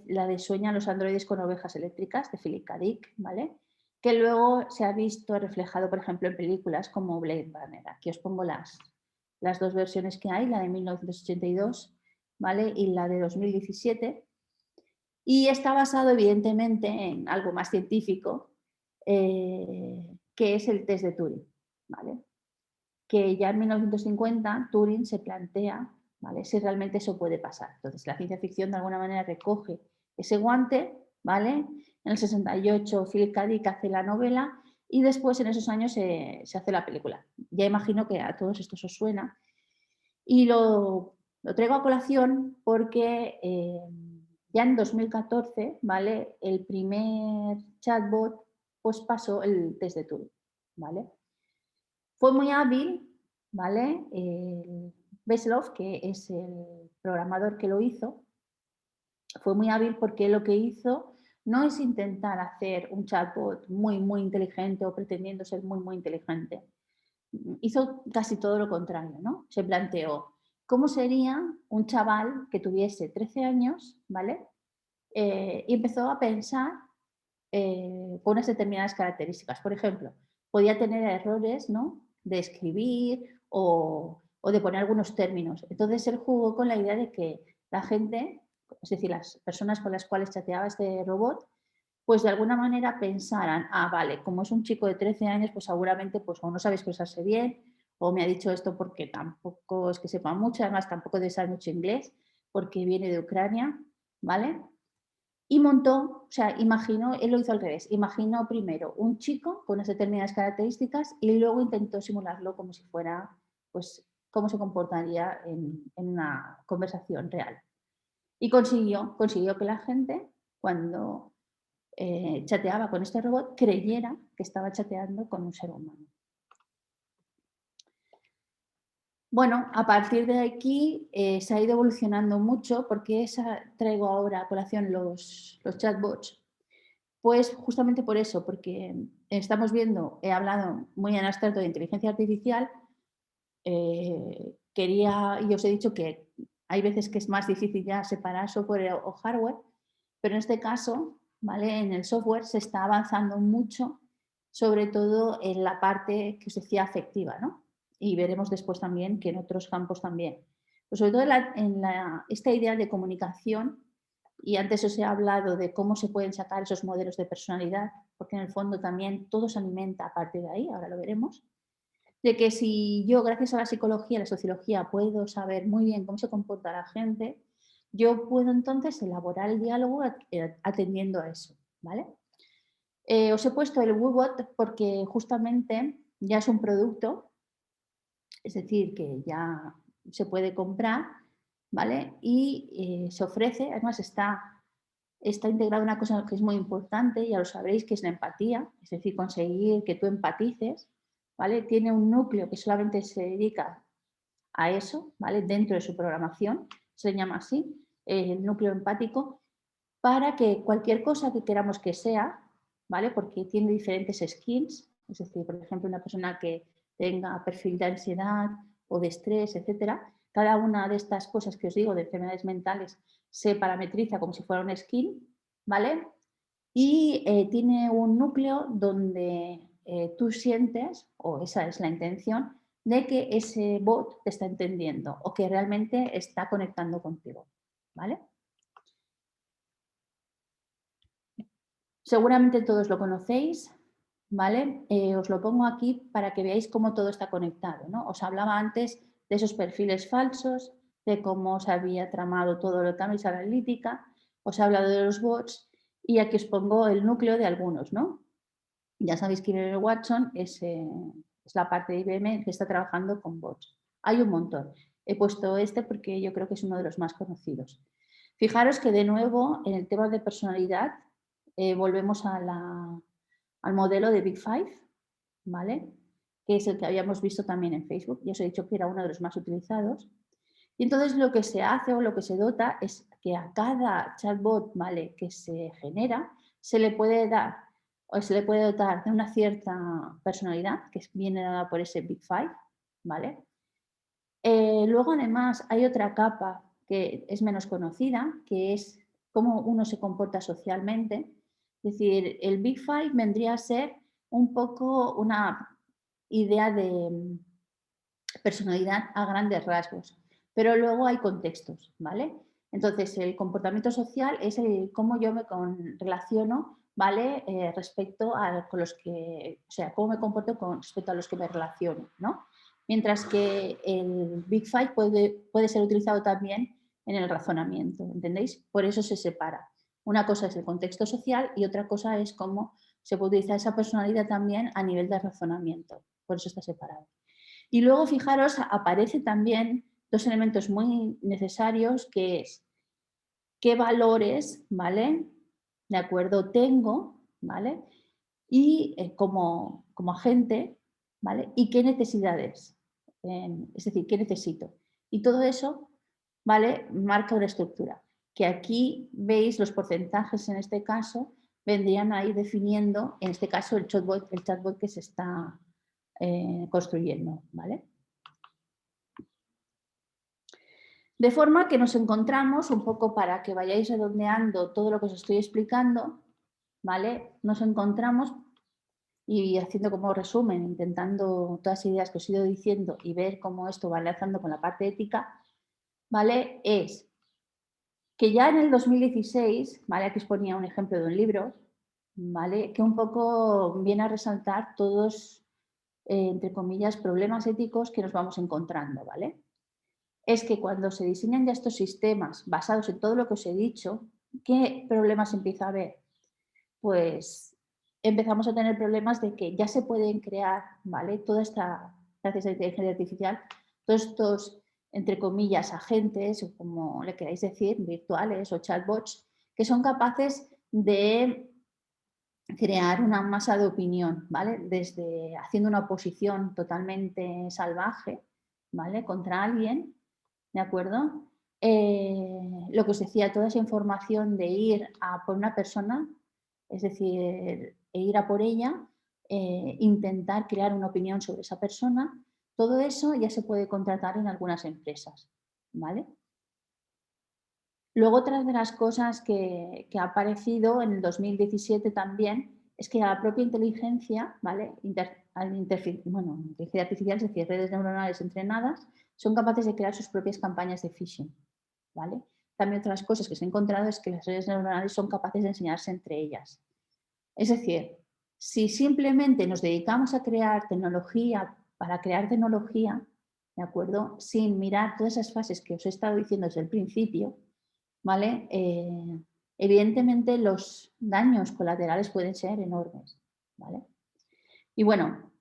La de Sueñan los androides con ovejas eléctricas, de Philip K. Dick, ¿vale? Que luego se ha visto reflejado, por ejemplo, en películas como Blade Runner. Aquí os pongo las dos versiones que hay, la de 1982, ¿vale? Y la de 2017. Y está basado, evidentemente, en algo más científico, que es el test de Turing, ¿vale? Que ya en 1950 Turing se plantea, ¿vale?, si realmente eso puede pasar. Entonces la ciencia ficción de alguna manera recoge ese guante, ¿vale? En el 68 Philip K. Dick hace la novela y después en esos años se hace la película. Ya imagino que a todos estos os suena. Y lo traigo a colación porque ya en 2014, ¿vale?, el primer chatbot pues pasó el test de Turing, ¿vale? Fue muy hábil, ¿vale? Veselov, que es el programador que lo hizo, fue muy hábil porque lo que hizo no es intentar hacer un chatbot muy, muy inteligente o pretendiendo ser muy, muy inteligente. Hizo casi todo lo contrario, ¿no? Se planteó cómo sería un chaval que tuviese 13 años, ¿vale? Y empezó a pensar con unas determinadas características. Por ejemplo, podía tener errores, ¿no?, de escribir o de poner algunos términos. Entonces él jugó con la idea de que la gente, es decir, las personas con las cuales chateaba este robot, pues de alguna manera pensaran, ah, vale, como es un chico de 13 años, pues seguramente pues, o no sabe expresarse bien, o me ha dicho esto porque tampoco es que sepa mucho, además tampoco debe saber mucho inglés, porque viene de Ucrania, ¿vale? Y montó, o sea, imaginó, él lo hizo al revés, imaginó primero un chico con unas determinadas características y luego intentó simularlo como si fuera, pues, cómo se comportaría en una conversación real. Y consiguió que la gente, cuando chateaba con este robot, creyera que estaba chateando con un ser humano. Bueno, a partir de aquí se ha ido evolucionando mucho porque traigo ahora a colación los chatbots. Pues justamente por eso, porque estamos viendo, he hablado muy en abstracto de inteligencia artificial, y os he dicho que hay veces que es más difícil ya separar software o hardware, pero en este caso, ¿vale?, en el software se está avanzando mucho, sobre todo en la parte que os decía afectiva, ¿no? Y veremos después también que en otros campos también. Pues sobre todo esta idea de comunicación, y antes os he hablado de cómo se pueden sacar esos modelos de personalidad, porque en el fondo también todo se alimenta a partir de ahí, ahora lo veremos, de que si yo, gracias a la psicología, la sociología, puedo saber muy bien cómo se comporta la gente, yo puedo entonces elaborar el diálogo atendiendo a eso, ¿vale? Os he puesto el WooBot porque justamente ya es un producto, es decir, que ya se puede comprar, ¿vale? Y se ofrece, además está integrada una cosa que es muy importante, ya lo sabréis, que es la empatía, es decir, conseguir que tú empatices, ¿vale? Tiene un núcleo que solamente se dedica a eso, ¿vale?, dentro de su programación, se llama así, el núcleo empático, para que cualquier cosa que queramos que sea, ¿vale?, porque tiene diferentes skills, es decir, por ejemplo, una persona que tenga perfil de ansiedad o de estrés, etcétera, cada una de estas cosas que os digo de enfermedades mentales se parametriza como si fuera un skill, ¿vale? Y tiene un núcleo donde tú sientes, o esa es la intención, de que ese bot te está entendiendo o que realmente está conectando contigo, ¿vale? Seguramente todos lo conocéis, ¿vale? Os lo pongo aquí para que veáis cómo todo está conectado, ¿no? Os hablaba antes de esos perfiles falsos, de cómo se había tramado todo lo de Cambridge Analytica, os he hablado de los bots y aquí os pongo el núcleo de algunos, ¿no? Ya sabéis que IBM Watson es la parte de IBM que está trabajando con bots. Hay un montón. He puesto este porque yo creo que es uno de los más conocidos. Fijaros que de nuevo en el tema de personalidad volvemos al modelo de Big Five, ¿vale? Que es el que habíamos visto también en Facebook. Ya os he dicho que era uno de los más utilizados. Y entonces lo que se hace o lo que se dota es que a cada chatbot, ¿vale?, que se genera, se le puede dar o se le puede dotar de una cierta personalidad que viene dada por ese Big Five, ¿vale? Luego, además, hay otra capa que es menos conocida, que es cómo uno se comporta socialmente. Es decir, el Big Five vendría a ser un poco una idea de personalidad a grandes rasgos, pero luego hay contextos, ¿vale? Entonces, el comportamiento social es el cómo yo me relaciono, ¿vale? Respecto a con los que, o sea, cómo me comporto con respecto a los que me relaciono, ¿no? Mientras que el Big Five puede ser utilizado también en el razonamiento, ¿entendéis? Por eso se separa. Una cosa es el contexto social y otra cosa es cómo se puede utilizar esa personalidad también a nivel de razonamiento. Por eso está separado. Y luego, fijaros, aparece también dos elementos muy necesarios, que es qué valores, ¿vale? De acuerdo, tengo, ¿vale? Y como agente, ¿vale? Y qué necesidades, es decir, qué necesito. Y todo eso, ¿vale? Marca una estructura. Que aquí veis los porcentajes en este caso, vendrían ahí definiendo, en este caso, el chatbot que se está construyendo, ¿vale? De forma que nos encontramos, un poco para que vayáis redondeando todo lo que os estoy explicando, ¿vale? Nos encontramos, y haciendo como resumen, intentando todas las ideas que os he ido diciendo y ver cómo esto va enlazando con la parte ética, ¿vale? Es que ya en el 2016, ¿vale? Aquí os ponía un ejemplo de un libro, ¿vale? Que un poco viene a resaltar todos, entre comillas, problemas éticos que nos vamos encontrando, ¿vale? Es que cuando se diseñan ya estos sistemas basados en todo lo que os he dicho, ¿qué problemas empieza a haber? Pues empezamos a tener problemas de que ya se pueden crear, ¿vale? Toda esta, gracias a la inteligencia artificial, todos estos, entre comillas, agentes, o como le queráis decir, virtuales o chatbots, que son capaces de crear una masa de opinión, ¿vale? Desde haciendo una oposición totalmente salvaje, ¿vale? Contra alguien, ¿de acuerdo? Lo que os decía, toda esa información de ir a por una persona, es decir, ir a por ella, intentar crear una opinión sobre esa persona, todo eso ya se puede contratar en algunas empresas, ¿vale? Luego, otra de las cosas que ha aparecido en el 2017 también es que la propia inteligencia, ¿vale? Inteligencia artificial, es decir, redes neuronales entrenadas, son capaces de crear sus propias campañas de phishing, ¿vale? También otras cosas que se han encontrado es que las redes neuronales son capaces de enseñarse entre ellas. Es decir, si simplemente nos dedicamos a crear tecnología para crear tecnología, ¿de acuerdo? Sin mirar todas esas fases que os he estado diciendo desde el principio, ¿vale? Evidentemente los daños colaterales pueden ser enormes, ¿vale? Y bueno,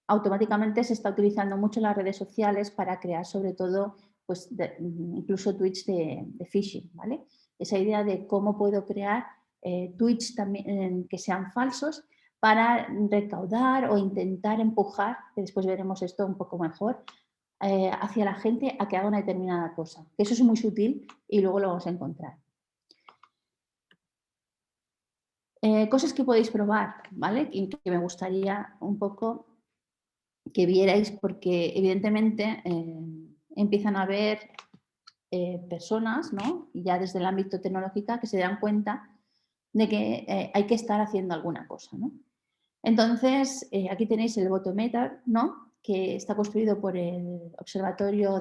automáticamente se está utilizando mucho las redes sociales para crear sobre todo, pues incluso tweets de phishing, ¿vale? Esa idea de cómo puedo crear tweets también que sean falsos para recaudar o intentar empujar, que después veremos esto un poco mejor, hacia la gente a que haga una determinada cosa. Eso es muy sutil y luego lo vamos a encontrar. Cosas que podéis probar, ¿vale? Y que me gustaría un poco que vierais, porque evidentemente empiezan a haber personas, ¿no? Ya desde el ámbito tecnológico, que se dan cuenta de que hay que estar haciendo alguna cosa, ¿no? Entonces, aquí tenéis el Botometer, ¿no? Que está construido por el Observatorio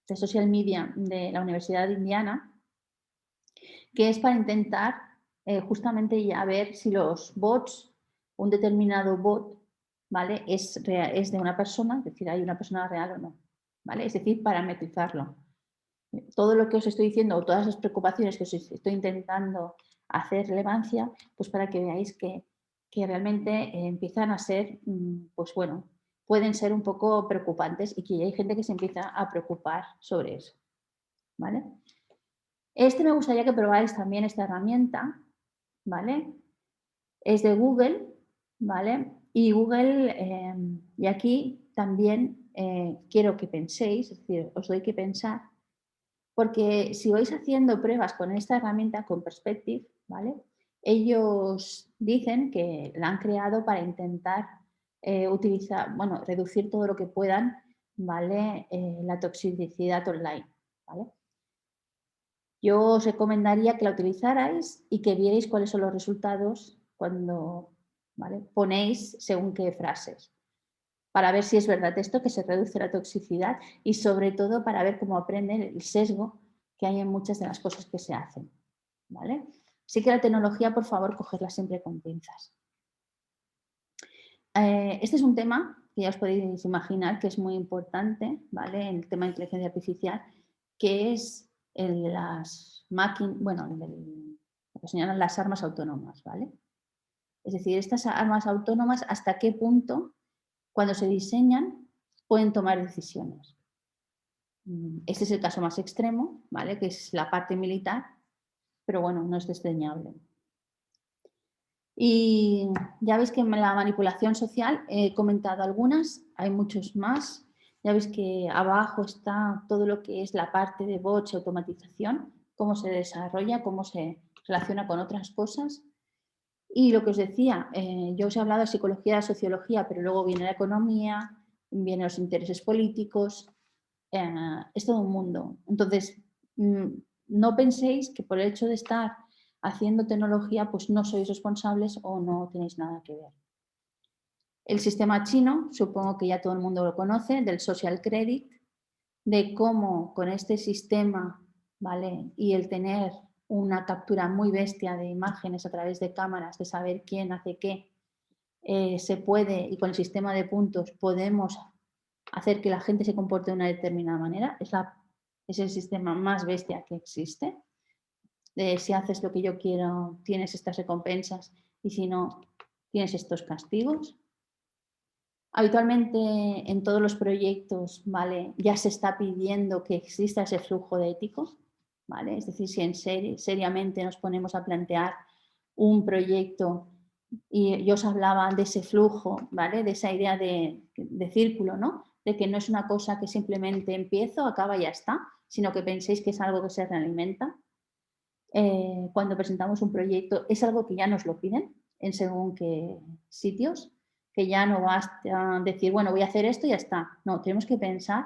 de Social Media de la Universidad de Indiana, que es para intentar justamente ya ver si los bots, un determinado bot, ¿vale? Es de una persona, es decir, hay una persona real o no, ¿vale? Es decir, parametrizarlo. Todo lo que os estoy diciendo o todas las preocupaciones que os estoy intentando hacer relevancia, pues para que veáis que realmente empiezan a ser, pues bueno, pueden ser un poco preocupantes y que hay gente que se empieza a preocupar sobre eso, ¿vale? Me gustaría que probáis también esta herramienta, ¿vale? Es de Google, ¿vale? Y Google, y aquí también quiero que penséis, es decir, os doy que pensar, porque si vais haciendo pruebas con esta herramienta, con Perspective, ¿vale? Ellos dicen que la han creado para intentar reducir todo lo que puedan, ¿vale? La toxicidad online, ¿vale? Yo os recomendaría que la utilizarais y que vierais cuáles son los resultados cuando, ¿vale?, ponéis según qué frases, para ver si es verdad esto, que se reduce la toxicidad y sobre todo para ver cómo aprenden el sesgo que hay en muchas de las cosas que se hacen, ¿vale? Así que la tecnología, por favor, cogerla siempre con pinzas. Este es un tema que ya os podéis imaginar que es muy importante, ¿vale?, en el tema de inteligencia artificial, que es las máquinas, bueno, lo que se llaman las armas autónomas, ¿vale? Es decir, estas armas autónomas, hasta qué punto, cuando se diseñan, pueden tomar decisiones. Este es el caso más extremo, ¿vale?, que es la parte militar, pero bueno, no es desdeñable. Y ya veis que en la manipulación social he comentado algunas, hay muchos más. Ya veis que abajo está todo lo que es la parte de bots y automatización, cómo se desarrolla, cómo se relaciona con otras cosas. Y lo que os decía, yo os he hablado de psicología, de sociología, pero luego viene la economía, vienen los intereses políticos, es todo un mundo. Entonces, no penséis que por el hecho de estar haciendo tecnología, pues no sois responsables o no tenéis nada que ver. El sistema chino, supongo que ya todo el mundo lo conoce, del social credit, de cómo con este sistema, ¿vale?, y el tener una captura muy bestia de imágenes a través de cámaras, de saber quién hace qué, se puede, y con el sistema de puntos podemos hacer que la gente se comporte de una determinada manera. Es el sistema más bestia que existe. De si haces lo que yo quiero, tienes estas recompensas, y si no, tienes estos castigos. Habitualmente en todos los proyectos, ¿vale?, ya se está pidiendo que exista ese flujo de éticos, ¿vale? Es decir, si seriamente nos ponemos a plantear un proyecto y yo os hablaba de ese flujo, ¿vale?, de esa idea de círculo, ¿no?, de que no es una cosa que simplemente empiezo, acaba y ya está, sino que penséis que es algo que se realimenta. Cuando presentamos un proyecto es algo que ya nos lo piden en según qué sitios, que ya no basta decir, bueno, voy a hacer esto y ya está. No, tenemos que pensar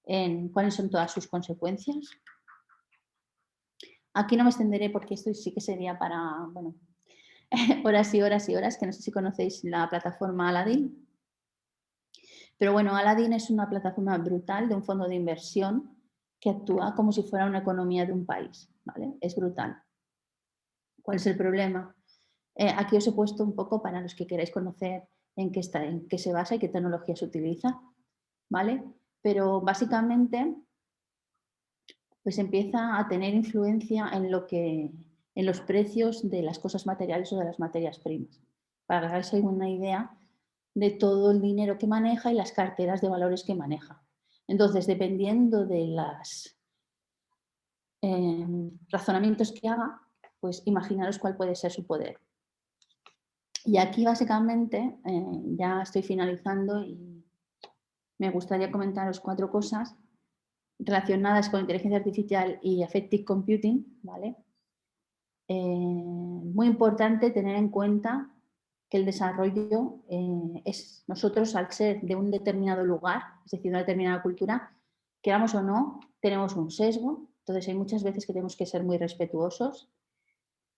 en cuáles son todas sus consecuencias. Aquí no me extenderé porque esto sí que sería para, bueno, horas y horas y horas, que no sé si conocéis la plataforma Aladdin. Pero bueno, Aladdin es una plataforma brutal de un fondo de inversión que actúa como si fuera una economía de un país, ¿vale? Es brutal. ¿Cuál es el problema? Aquí os he puesto un poco para los que queráis conocer en qué se basa y qué tecnología se utiliza, ¿vale? Pero básicamente pues empieza a tener influencia en los precios de las cosas materiales o de las materias primas. Para que hagáis una idea de todo el dinero que maneja y las carteras de valores que maneja. Entonces, dependiendo de los razonamientos que haga, pues imaginaros cuál puede ser su poder. Y aquí básicamente ya estoy finalizando y me gustaría comentaros 4 cosas relacionadas con inteligencia artificial y affective computing, ¿vale? Muy importante tener en cuenta que el desarrollo es nosotros, al ser de un determinado lugar, es decir, una determinada cultura, queramos o no, tenemos un sesgo, entonces hay muchas veces que tenemos que ser muy respetuosos.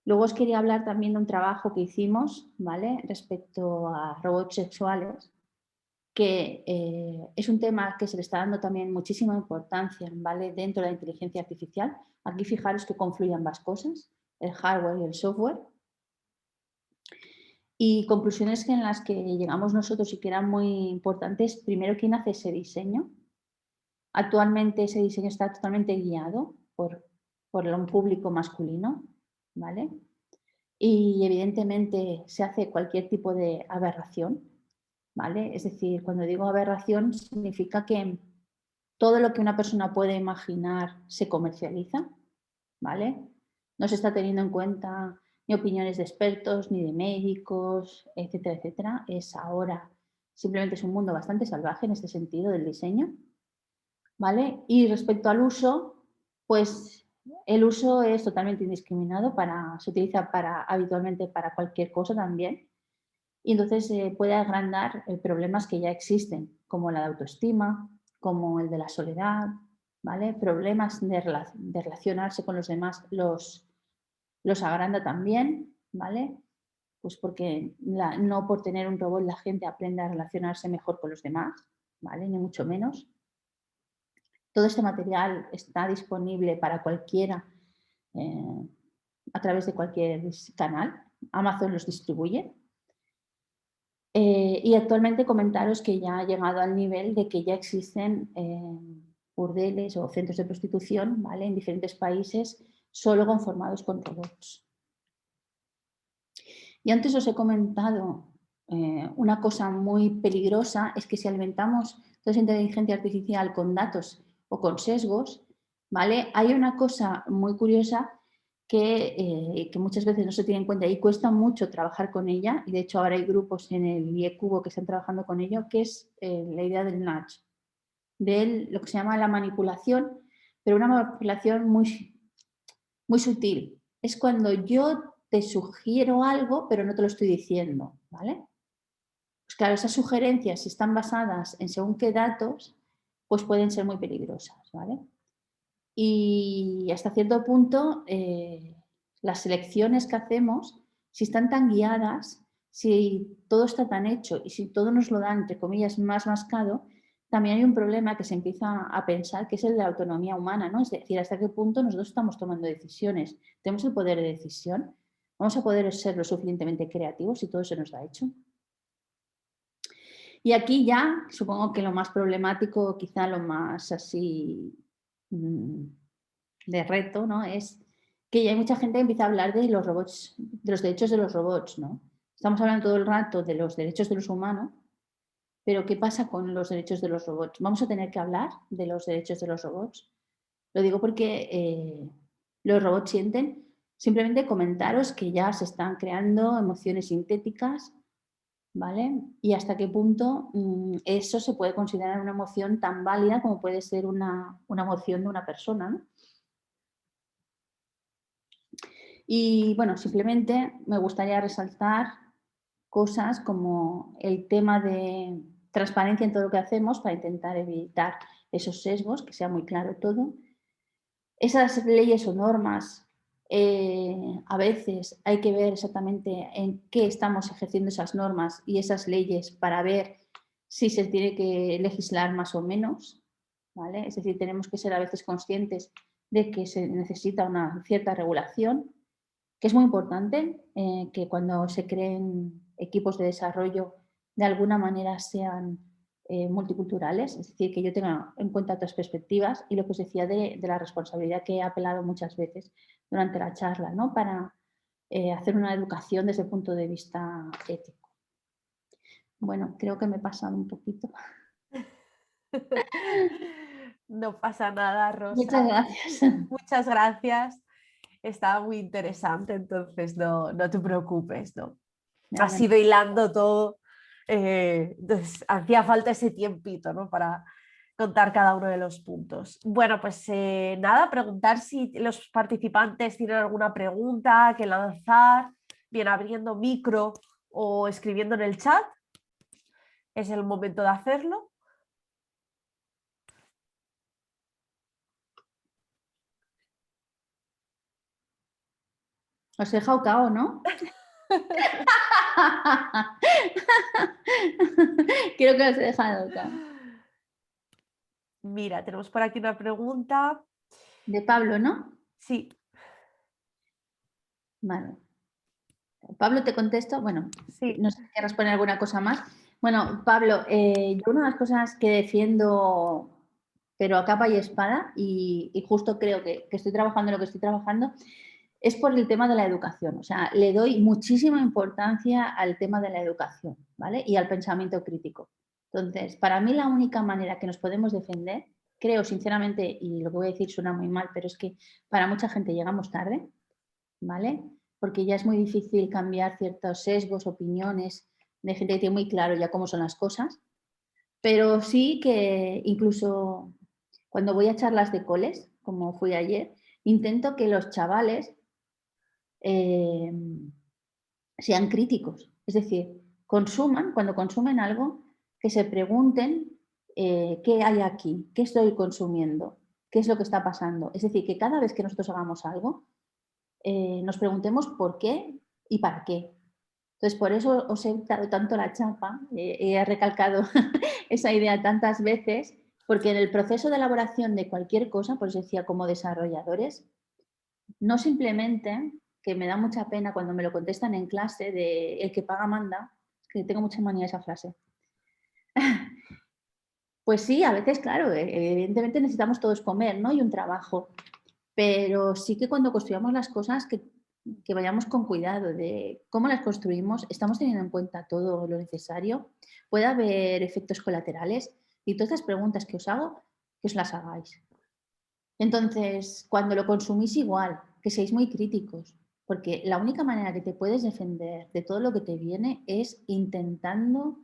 Luego os quería hablar también de un trabajo que hicimos, ¿vale?, respecto a robots sexuales, que es un tema que se le está dando también muchísima importancia, ¿vale?, dentro de la inteligencia artificial. Aquí fijaros que confluyen ambas cosas, el hardware y el software. Y conclusiones en las que llegamos nosotros y que eran muy importantes. Primero, ¿quién hace ese diseño? Actualmente ese diseño está totalmente guiado por un público masculino, ¿vale? Y evidentemente se hace cualquier tipo de aberración. ¿vale? Es decir, cuando digo aberración significa que todo lo que una persona puede imaginar se comercializa, ¿vale? No se está teniendo en cuenta ni opiniones de expertos, ni de médicos, etcétera, etcétera. Es ahora, simplemente es un mundo bastante salvaje en este sentido del diseño, ¿vale? Y respecto al uso, pues el uso es totalmente indiscriminado, se utiliza habitualmente para cualquier cosa también, y entonces puede agrandar problemas que ya existen, como la de autoestima, como el de la soledad, ¿vale? Problemas de relacionarse con los demás los agranda también, ¿vale? Pues porque no por tener un robot la gente aprende a relacionarse mejor con los demás, ¿vale? Ni mucho menos. Todo este material está disponible para cualquiera a través de cualquier canal. Amazon los distribuye. Y actualmente comentaros que ya ha llegado al nivel de que ya existen burdeles o centros de prostitución, ¿vale? En diferentes países, solo conformados con robots. Y antes os he comentado una cosa muy peligrosa, es que si alimentamos toda esa inteligencia artificial con datos o con sesgos, ¿vale? Hay una cosa muy curiosa que muchas veces no se tiene en cuenta y cuesta mucho trabajar con ella, y de hecho ahora hay grupos en el IECubo que están trabajando con ello, que es la idea del nudge, de lo que se llama la manipulación, pero una manipulación muy, muy sutil. Es cuando yo te sugiero algo, pero no te lo estoy diciendo, ¿vale? Pues claro, esas sugerencias, si están basadas en según qué datos, pues pueden ser muy peligrosas, ¿vale? Y hasta cierto punto, las selecciones que hacemos, si están tan guiadas, si todo está tan hecho y si todo nos lo dan, entre comillas, más mascado, también hay un problema que se empieza a pensar, que es el de la autonomía humana, ¿no? Es decir, hasta qué punto nosotros estamos tomando decisiones. ¿Tenemos el poder de decisión? ¿Vamos a poder ser lo suficientemente creativos si todo se nos da hecho? Y aquí ya supongo que lo más problemático, quizá lo más así de reto, ¿no? Es que ya hay mucha gente que empieza a hablar de los robots, de los derechos de los robots, ¿no? Estamos hablando todo el rato de los derechos de los humanos, pero ¿qué pasa con los derechos de los robots? ¿Vamos a tener que hablar de los derechos de los robots? Lo digo porque los robots sienten. Simplemente comentaros que ya se están creando emociones sintéticas, ¿vale? Y hasta qué punto eso se puede considerar una emoción tan válida como puede ser una emoción de una persona, ¿no? Y bueno, simplemente me gustaría resaltar cosas como el tema de transparencia en todo lo que hacemos para intentar evitar esos sesgos, que sea muy claro todo. Esas leyes o normas, a veces hay que ver exactamente en qué estamos ejerciendo esas normas y esas leyes para ver si se tiene que legislar más o menos, ¿vale? Es decir, tenemos que ser a veces conscientes de que se necesita una cierta regulación, que es muy importante que cuando se creen equipos de desarrollo de alguna manera sean multiculturales, es decir, que yo tenga en cuenta otras perspectivas y lo que os decía de la responsabilidad que he apelado muchas veces durante la charla, ¿no? Para hacer una educación desde el punto de vista ético. Bueno, creo que me he pasado un poquito. No pasa nada, Rosa. Muchas gracias. Muchas gracias. Estaba muy interesante, entonces no te preocupes, ¿no? Ya, Has ido hilando todo. Entonces, hacía falta ese tiempito, ¿no? Para contar cada uno de los puntos. Bueno, pues nada, preguntar si los participantes tienen alguna pregunta que lanzar, bien abriendo micro o escribiendo en el chat. Es el momento de hacerlo. Os he dejado cao, ¿no? Creo que os he dejado cao. Mira, tenemos por aquí una pregunta. De Pablo, ¿no? Sí. Vale. Pablo, te contesto. Bueno, Sí. no sé si quieres poner alguna cosa más. Bueno, Pablo, yo una de las cosas que defiendo, pero a capa y espada, y justo creo que estoy trabajando en lo que estoy trabajando, es por el tema de la educación. O sea, le doy muchísima importancia al tema de la educación, ¿vale? Y al pensamiento crítico. Entonces, para mí la única manera que nos podemos defender, creo sinceramente, y lo que voy a decir suena muy mal, pero es que para mucha gente llegamos tarde, ¿vale? Porque ya es muy difícil cambiar ciertos sesgos, opiniones de gente que tiene muy claro ya cómo son las cosas. Pero sí que incluso cuando voy a charlas de coles, como fui ayer, intento que los chavales sean críticos. Es decir, cuando consumen algo, que se pregunten qué hay aquí, qué estoy consumiendo, qué es lo que está pasando. Es decir, que cada vez que nosotros hagamos algo, nos preguntemos por qué y para qué. Entonces, por eso os he dado tanto la chapa, he recalcado esa idea tantas veces, porque en el proceso de elaboración de cualquier cosa, pues decía, como desarrolladores, no simplemente, que me da mucha pena cuando me lo contestan en clase, de el que paga manda, que tengo mucha manía esa frase. Pues sí, a veces, claro, evidentemente necesitamos todos comer, ¿no? Y un trabajo. Pero sí que cuando construyamos las cosas, que vayamos con cuidado de cómo las construimos, estamos teniendo en cuenta todo lo necesario, puede haber efectos colaterales y todas estas preguntas que os hago, que os las hagáis. Entonces, cuando lo consumís igual, que seáis muy críticos, porque la única manera que te puedes defender de todo lo que te viene es intentando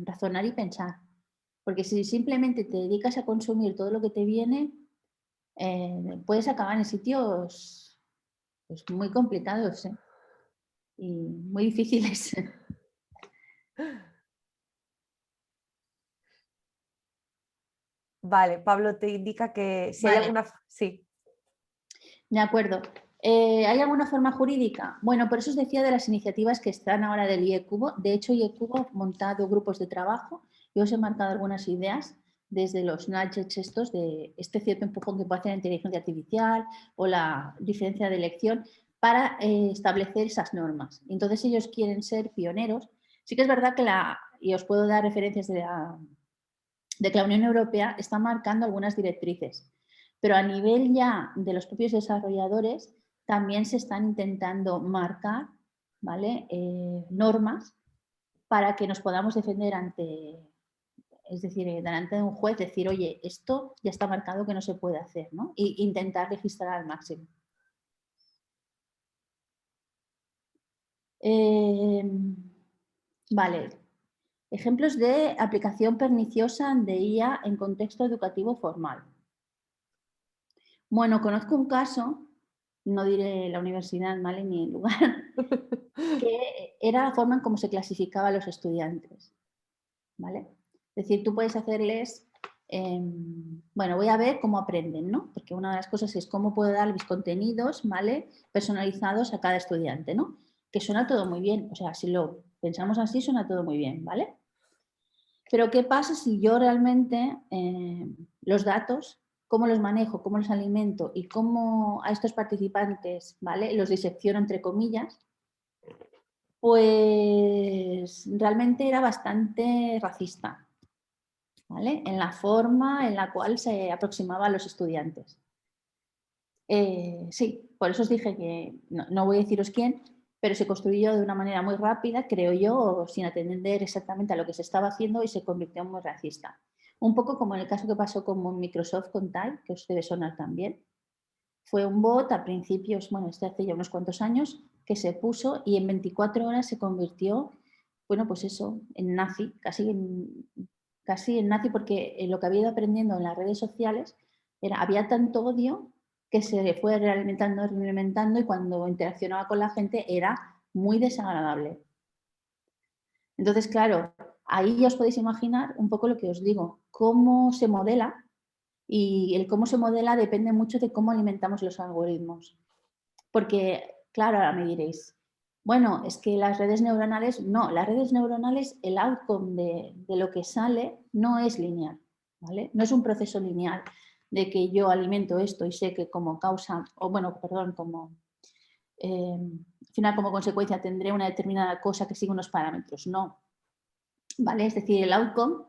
razonar y pensar. Porque si simplemente te dedicas a consumir todo lo que te viene, puedes acabar en sitios pues, muy complicados y muy difíciles. Vale, Pablo te indica que si hay Vale, alguna... Sí. de acuerdo. ¿Hay alguna forma jurídica? Bueno, por eso os decía de las iniciativas que están ahora del IECubo. De hecho, IECubo ha montado grupos de trabajo. Yo os he marcado algunas ideas desde los nudges estos de este cierto empujón que puede hacer la inteligencia artificial o la diferencia de elección para establecer esas normas. Entonces ellos quieren ser pioneros. Sí que es verdad que y os puedo dar referencias de que la Unión Europea está marcando algunas directrices, pero a nivel ya de los propios desarrolladores también se están intentando marcar, ¿vale? Normas para que nos podamos defender ante, es decir, delante de un juez, decir, oye, esto ya está marcado que no se puede hacer, ¿no? E intentar registrar al máximo. Vale. Ejemplos de aplicación perniciosa de IA en contexto educativo formal. Bueno, conozco un caso, no diré la universidad, ¿vale? Ni el lugar, que era la forma en cómo se clasificaba a los estudiantes, ¿vale? Es decir, tú puedes hacerles, bueno, voy a ver cómo aprenden, ¿no? Porque una de las cosas es cómo puedo dar mis contenidos, ¿vale? Personalizados a cada estudiante, ¿no? Que suena todo muy bien, o sea, si lo pensamos así, suena todo muy bien, ¿vale? Pero ¿qué pasa si yo realmente los datos, cómo los manejo, cómo los alimento y cómo a estos participantes, ¿vale? Los disecciono entre comillas? Pues realmente era bastante racista, ¿vale? En la forma en la cual se aproximaba a los estudiantes. Sí, por eso os dije que no voy a deciros quién, pero se construyó de una manera muy rápida, creo yo, sin atender exactamente a lo que se estaba haciendo y se convirtió en muy racista. Un poco como en el caso que pasó con Microsoft con Tile, que os debe sonar también. Fue un bot a principios, bueno, hace ya unos cuantos años, que se puso y en 24 horas se convirtió, bueno, pues eso, en nazi, casi en nazi, porque lo que había ido aprendiendo en las redes sociales había tanto odio que se fue realimentando y cuando interaccionaba con la gente era muy desagradable. Entonces, claro, ahí ya os podéis imaginar un poco lo que os digo, cómo se modela y el cómo se modela depende mucho de cómo alimentamos los algoritmos. Porque, claro, ahora me diréis, bueno, es que las redes neuronales, no, las redes neuronales, el outcome de lo que sale no es lineal, ¿vale? No es un proceso lineal de que yo alimento esto y sé que como causa, o bueno, perdón, como, al final como consecuencia tendré una determinada cosa que sigue unos parámetros, no, ¿vale? Es decir, el outcome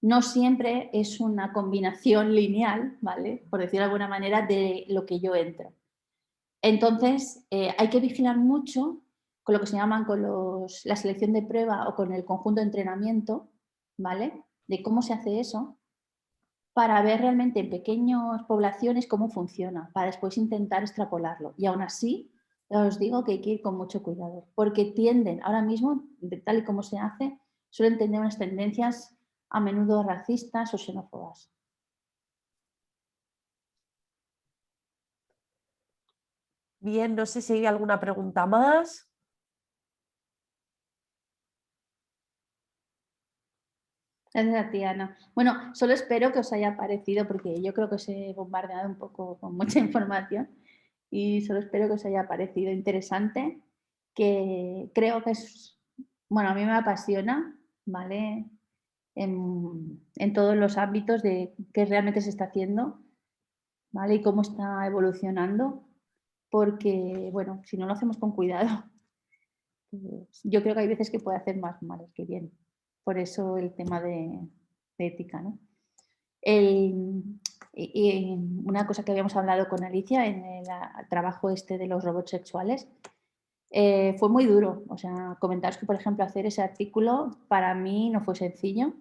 no siempre es una combinación lineal, ¿vale? Por decirlo de alguna manera, de lo que yo entro. Entonces, hay que vigilar mucho con lo que se llaman la selección de prueba o con el conjunto de entrenamiento, ¿vale? De cómo se hace eso, para ver realmente en pequeñas poblaciones cómo funciona, para después intentar extrapolarlo. Y aún así, os digo que hay que ir con mucho cuidado, porque tienden, ahora mismo, tal y como se hace, suelen tener unas tendencias a menudo racistas o xenófobas. Bien, no sé si hay alguna pregunta más. Gracias a ti, Ana. Bueno, solo espero que os haya parecido, porque yo creo que os he bombardeado un poco con mucha información, y solo espero que os haya parecido interesante, que creo que es, bueno, a mí me apasiona, ¿vale? En todos los ámbitos de qué realmente se está haciendo, ¿vale? Y cómo está evolucionando, porque, bueno, si no lo hacemos con cuidado, pues yo creo que hay veces que puede hacer más mal que bien. Por eso el tema de ética, ¿no? Una cosa que habíamos hablado con Alicia en el trabajo este de los robots sexuales, fue muy duro. O sea, comentaros que, por ejemplo, hacer ese artículo para mí no fue sencillo,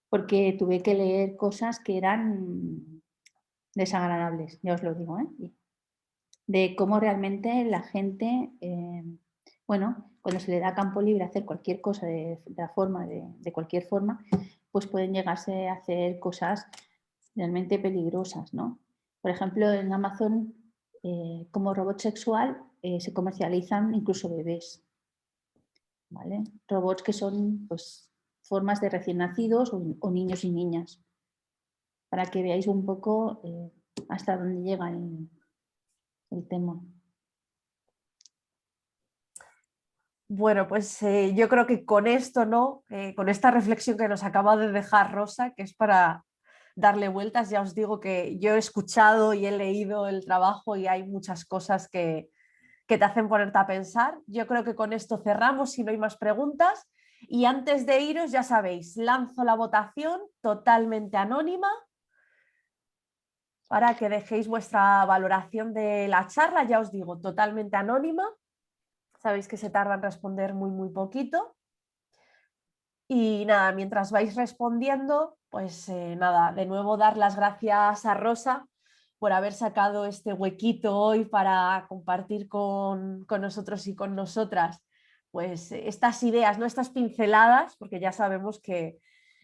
porque tuve que leer cosas que eran desagradables, ya os lo digo, ¿eh? De cómo realmente la gente, bueno, cuando se le da campo libre a hacer cualquier cosa de cualquier forma, pues pueden llegarse a hacer cosas realmente peligrosas, ¿no? Por ejemplo, en Amazon, como robot sexual, se comercializan incluso bebés, ¿vale? Robots que son, pues, formas de recién nacidos o niños y niñas, para que veáis un poco hasta dónde llega el tema. Bueno, pues yo creo que con esto, ¿no? Con esta reflexión que nos acaba de dejar Rosa, que es para darle vueltas, ya os digo que yo he escuchado y he leído el trabajo y hay muchas cosas que te hacen ponerte a pensar. Yo creo que con esto cerramos, si no hay más preguntas. Y antes de iros, ya sabéis, lanzo la votación totalmente anónima para que dejéis vuestra valoración de la charla, ya os digo, totalmente anónima. Sabéis que se tarda en responder muy, muy poquito. Y nada, mientras vais respondiendo, pues nada, de nuevo dar las gracias a Rosa por haber sacado este huequito hoy para compartir con nosotros y con nosotras pues estas ideas, ¿no? Estas pinceladas, porque ya sabemos que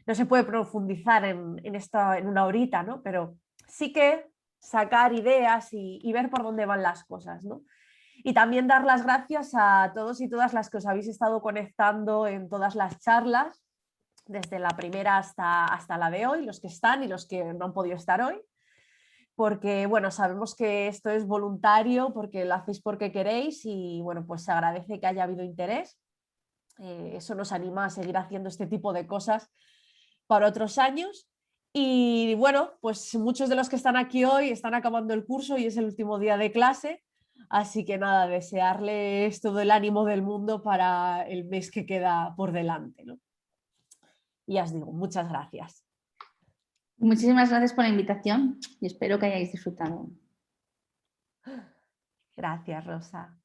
no se puede profundizar en una horita, ¿no? Pero sí que sacar ideas y ver por dónde van las cosas, ¿no? Y también dar las gracias a todos y todas las que os habéis estado conectando en todas las charlas, desde la primera hasta la de hoy, los que están y los que no han podido estar hoy, porque bueno, sabemos que esto es voluntario, porque lo hacéis porque queréis y bueno, pues se agradece que haya habido interés. Eso nos anima a seguir haciendo este tipo de cosas para otros años. Y bueno, pues muchos de los que están aquí hoy están acabando el curso y es el último día de clase. Así que nada, desearles todo el ánimo del mundo para el mes que queda por delante, ¿no? Y ya os digo, muchas gracias. Muchísimas gracias por la invitación y espero que hayáis disfrutado. Gracias, Rosa.